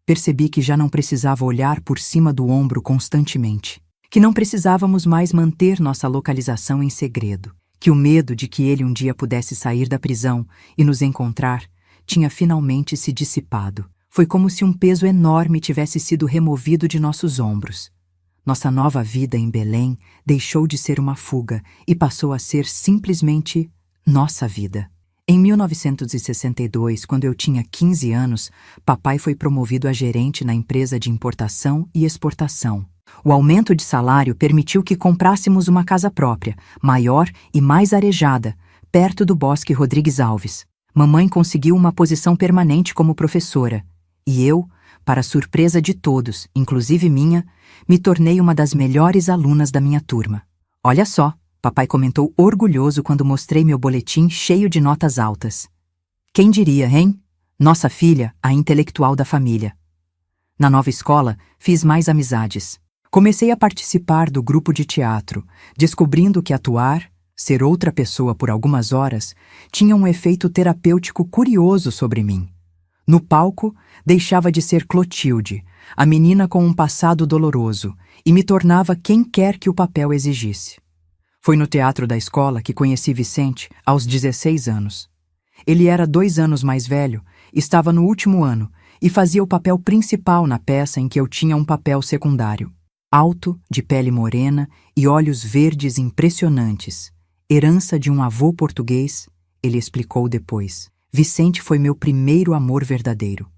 Percebi que já não precisava olhar por cima do ombro constantemente. Que não precisávamos mais manter nossa localização em segredo. Que o medo de que ele um dia pudesse sair da prisão e nos encontrar tinha finalmente se dissipado. Foi como se um peso enorme tivesse sido removido de nossos ombros. Nossa nova vida em Belém deixou de ser uma fuga e passou a ser simplesmente nossa vida. Em 1962, quando eu tinha 15 anos, papai foi promovido a gerente na empresa de importação e exportação. O aumento de salário permitiu que comprássemos uma casa própria, maior e mais arejada, perto do Bosque Rodrigues Alves. Mamãe conseguiu uma posição permanente como professora, e eu, para surpresa de todos, inclusive minha, me tornei uma das melhores alunas da minha turma. Olha só, papai comentou orgulhoso quando mostrei meu boletim cheio de notas altas. Quem diria, hein? Nossa filha, a intelectual da família. Na nova escola, fiz mais amizades. Comecei a participar do grupo de teatro, descobrindo que atuar, ser outra pessoa por algumas horas, tinha um efeito terapêutico curioso sobre mim. No palco, deixava de ser Clotilde, a menina com um passado doloroso, e me tornava quem quer que o papel exigisse. Foi no teatro da escola que conheci Vicente aos 16 anos. Ele era 2 anos mais velho, estava no último ano e fazia o papel principal na peça em que eu tinha um papel secundário. Alto, de pele morena e olhos verdes impressionantes, herança de um avô português, ele explicou depois. Vicente foi meu primeiro amor verdadeiro.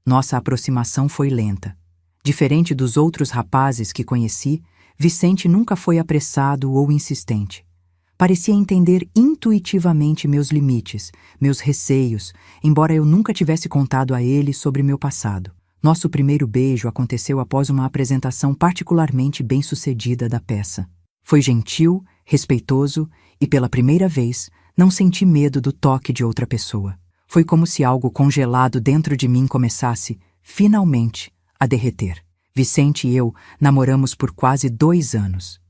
Nossa aproximação foi lenta. Diferente dos outros rapazes que conheci, Vicente nunca foi apressado ou insistente. Parecia entender intuitivamente meus limites, meus receios, embora eu nunca tivesse contado a ele sobre meu passado. Nosso primeiro beijo aconteceu após uma apresentação particularmente bem-sucedida da peça. Foi gentil, respeitoso e, pela primeira vez, não senti medo do toque de outra pessoa. Foi como se algo congelado dentro de mim começasse, finalmente, a derreter. Vicente e eu namoramos por quase 2 anos.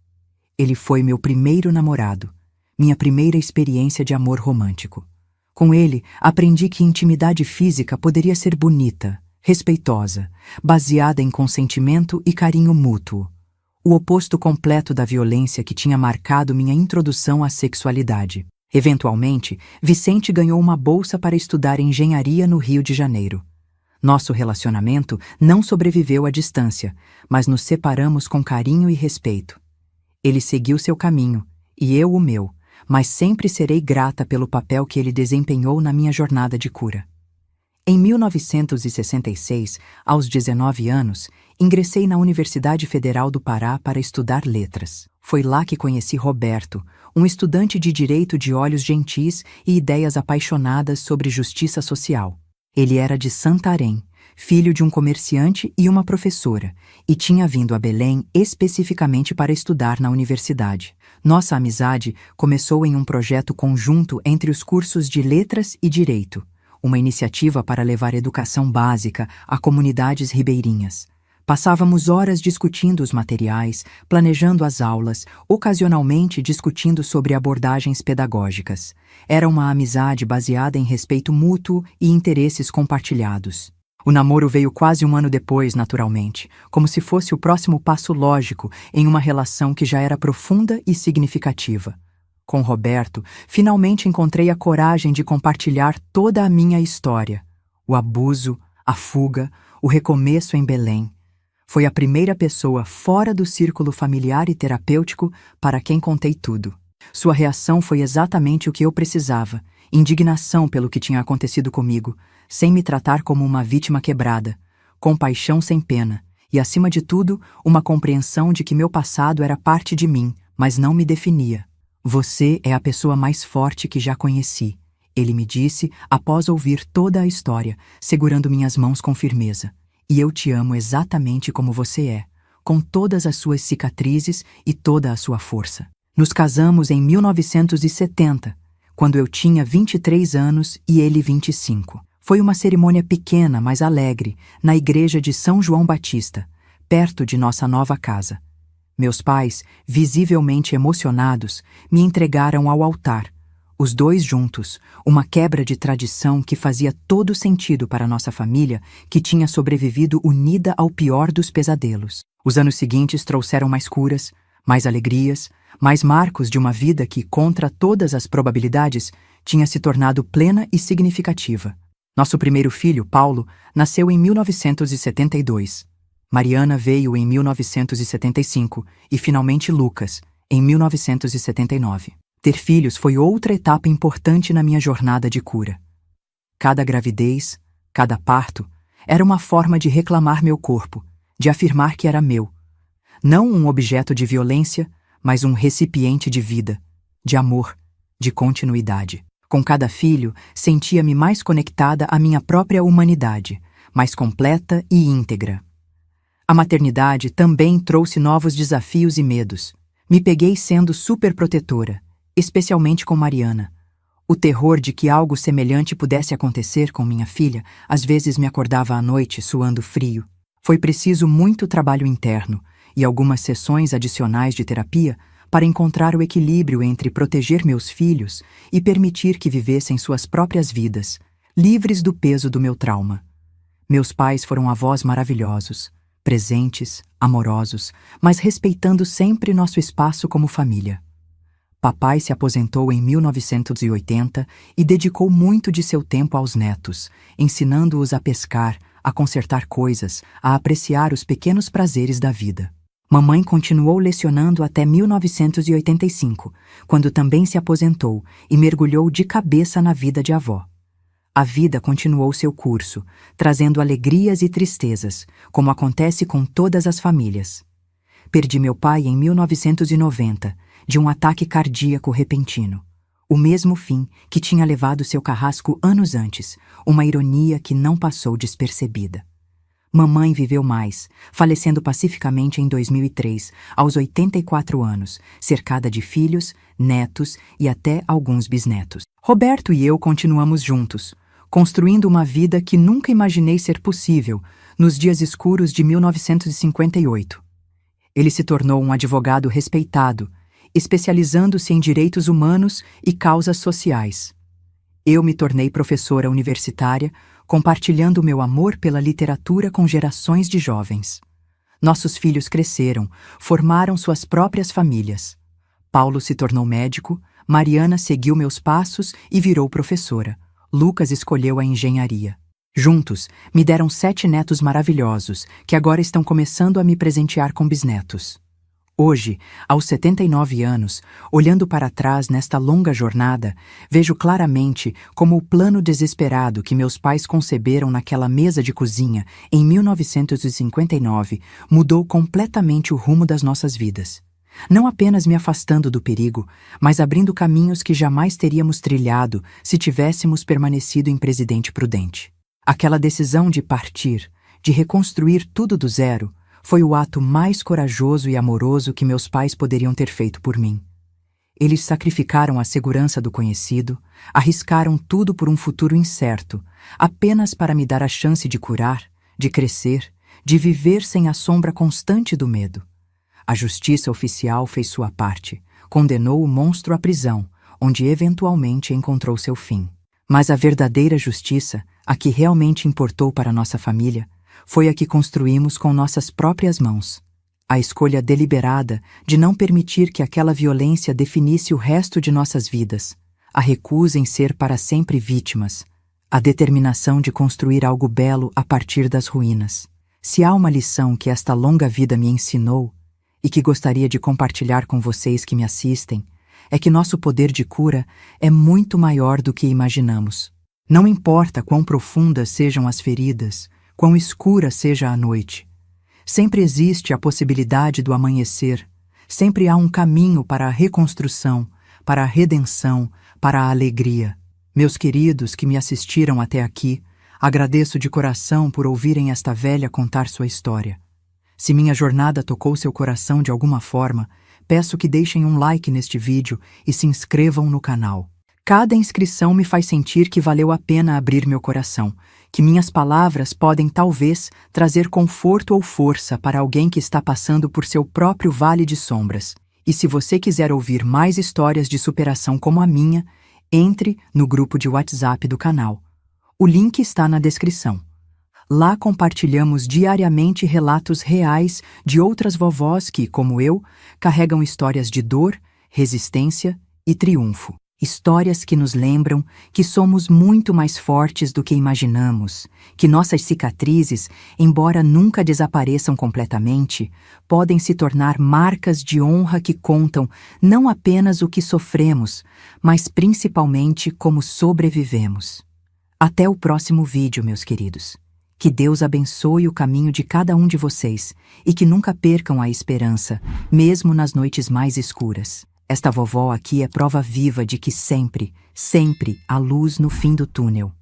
Ele foi meu primeiro namorado, minha primeira experiência de amor romântico. Com ele, aprendi que intimidade física poderia ser bonita, respeitosa, baseada em consentimento e carinho mútuo. O oposto completo da violência que tinha marcado minha introdução à sexualidade. Eventualmente, Vicente ganhou uma bolsa para estudar engenharia no Rio de Janeiro. Nosso relacionamento não sobreviveu à distância, mas nos separamos com carinho e respeito. Ele seguiu seu caminho, e eu o meu, mas sempre serei grata pelo papel que ele desempenhou na minha jornada de cura. Em 1966, aos 19 anos, ingressei na Universidade Federal do Pará para estudar letras. Foi lá que conheci Roberto, um estudante de direito de olhos gentis e ideias apaixonadas sobre justiça social. Ele era de Santarém, filho de um comerciante e uma professora, e tinha vindo a Belém especificamente para estudar na universidade. Nossa amizade começou em um projeto conjunto entre os cursos de Letras e Direito, uma iniciativa para levar educação básica a comunidades ribeirinhas. Passávamos horas discutindo os materiais, planejando as aulas, ocasionalmente discutindo sobre abordagens pedagógicas. Era uma amizade baseada em respeito mútuo e interesses compartilhados. O namoro veio quase 1 ano depois, naturalmente, como se fosse o próximo passo lógico em uma relação que já era profunda e significativa. Com Roberto, finalmente encontrei a coragem de compartilhar toda a minha história. O abuso, a fuga, o recomeço em Belém. Foi a primeira pessoa fora do círculo familiar e terapêutico para quem contei tudo. Sua reação foi exatamente o que eu precisava, indignação pelo que tinha acontecido comigo, sem me tratar como uma vítima quebrada, compaixão sem pena e, acima de tudo, uma compreensão de que meu passado era parte de mim, mas não me definia. Você é a pessoa mais forte que já conheci, ele me disse após ouvir toda a história, segurando minhas mãos com firmeza. E eu te amo exatamente como você é, com todas as suas cicatrizes e toda a sua força. Nos casamos em 1970, quando eu tinha 23 anos e ele 25. Foi uma cerimônia pequena, mas alegre, na igreja de São João Batista, perto de nossa nova casa. Meus pais, visivelmente emocionados, me entregaram ao altar. Os dois juntos, uma quebra de tradição que fazia todo sentido para nossa família, que tinha sobrevivido unida ao pior dos pesadelos. Os anos seguintes trouxeram mais curas, mais alegrias, mais marcos de uma vida que, contra todas as probabilidades, tinha se tornado plena e significativa. Nosso primeiro filho, Paulo, nasceu em 1972. Mariana veio em 1975 e, finalmente, Lucas, em 1979. Ter filhos foi outra etapa importante na minha jornada de cura. Cada gravidez, cada parto, era uma forma de reclamar meu corpo, de afirmar que era meu. Não um objeto de violência, mas um recipiente de vida, de amor, de continuidade. Com cada filho, sentia-me mais conectada à minha própria humanidade, mais completa e íntegra. A maternidade também trouxe novos desafios e medos. Me peguei sendo superprotetora, especialmente com Mariana. O terror de que algo semelhante pudesse acontecer com minha filha às vezes me acordava à noite suando frio. Foi preciso muito trabalho interno e algumas sessões adicionais de terapia para encontrar o equilíbrio entre proteger meus filhos e permitir que vivessem suas próprias vidas, livres do peso do meu trauma. Meus pais foram avós maravilhosos, presentes, amorosos, mas respeitando sempre nosso espaço como família. Papai se aposentou em 1980 e dedicou muito de seu tempo aos netos, ensinando-os a pescar, a consertar coisas, a apreciar os pequenos prazeres da vida. Mamãe continuou lecionando até 1985, quando também se aposentou e mergulhou de cabeça na vida de avó. A vida continuou seu curso, trazendo alegrias e tristezas, como acontece com todas as famílias. Perdi meu pai em 1990, de um ataque cardíaco repentino. O mesmo fim que tinha levado seu carrasco anos antes, uma ironia que não passou despercebida. Mamãe viveu mais, falecendo pacificamente em 2003, aos 84 anos, cercada de filhos, netos e até alguns bisnetos. Roberto e eu continuamos juntos, construindo uma vida que nunca imaginei ser possível nos dias escuros de 1958. Ele se tornou um advogado respeitado, especializando-se em direitos humanos e causas sociais. Eu me tornei professora universitária, compartilhando meu amor pela literatura com gerações de jovens. Nossos filhos cresceram, formaram suas próprias famílias. Paulo se tornou médico, Mariana seguiu meus passos e virou professora. Lucas escolheu a engenharia. Juntos, me deram 7 netos maravilhosos, que agora estão começando a me presentear com bisnetos. Hoje, aos 79 anos, olhando para trás nesta longa jornada, vejo claramente como o plano desesperado que meus pais conceberam naquela mesa de cozinha em 1959 mudou completamente o rumo das nossas vidas. Não apenas me afastando do perigo, mas abrindo caminhos que jamais teríamos trilhado se tivéssemos permanecido em Presidente Prudente. Aquela decisão de partir, de reconstruir tudo do zero, foi o ato mais corajoso e amoroso que meus pais poderiam ter feito por mim. Eles sacrificaram a segurança do conhecido, arriscaram tudo por um futuro incerto, apenas para me dar a chance de curar, de crescer, de viver sem a sombra constante do medo. A justiça oficial fez sua parte, condenou o monstro à prisão, onde eventualmente encontrou seu fim. Mas a verdadeira justiça, a que realmente importou para nossa família, foi a que construímos com nossas próprias mãos. A escolha deliberada de não permitir que aquela violência definisse o resto de nossas vidas, a recusa em ser para sempre vítimas, a determinação de construir algo belo a partir das ruínas. Se há uma lição que esta longa vida me ensinou, e que gostaria de compartilhar com vocês que me assistem, é que nosso poder de cura é muito maior do que imaginamos. Não importa quão profundas sejam as feridas, quão escura seja a noite. Sempre existe a possibilidade do amanhecer, sempre há um caminho para a reconstrução, para a redenção, para a alegria. Meus queridos que me assistiram até aqui, agradeço de coração por ouvirem esta velha contar sua história. Se minha jornada tocou seu coração de alguma forma, peço que deixem um like neste vídeo e se inscrevam no canal. Cada inscrição me faz sentir que valeu a pena abrir meu coração, que minhas palavras podem talvez trazer conforto ou força para alguém que está passando por seu próprio vale de sombras. E se você quiser ouvir mais histórias de superação como a minha, entre no grupo de WhatsApp do canal. O link está na descrição. Lá compartilhamos diariamente relatos reais de outras vovós que, como eu, carregam histórias de dor, resistência e triunfo. Histórias que nos lembram que somos muito mais fortes do que imaginamos, que nossas cicatrizes, embora nunca desapareçam completamente, podem se tornar marcas de honra que contam não apenas o que sofremos, mas principalmente como sobrevivemos. Até o próximo vídeo, meus queridos. Que Deus abençoe o caminho de cada um de vocês e que nunca percam a esperança, mesmo nas noites mais escuras. Esta vovó aqui é prova viva de que sempre, sempre há luz no fim do túnel.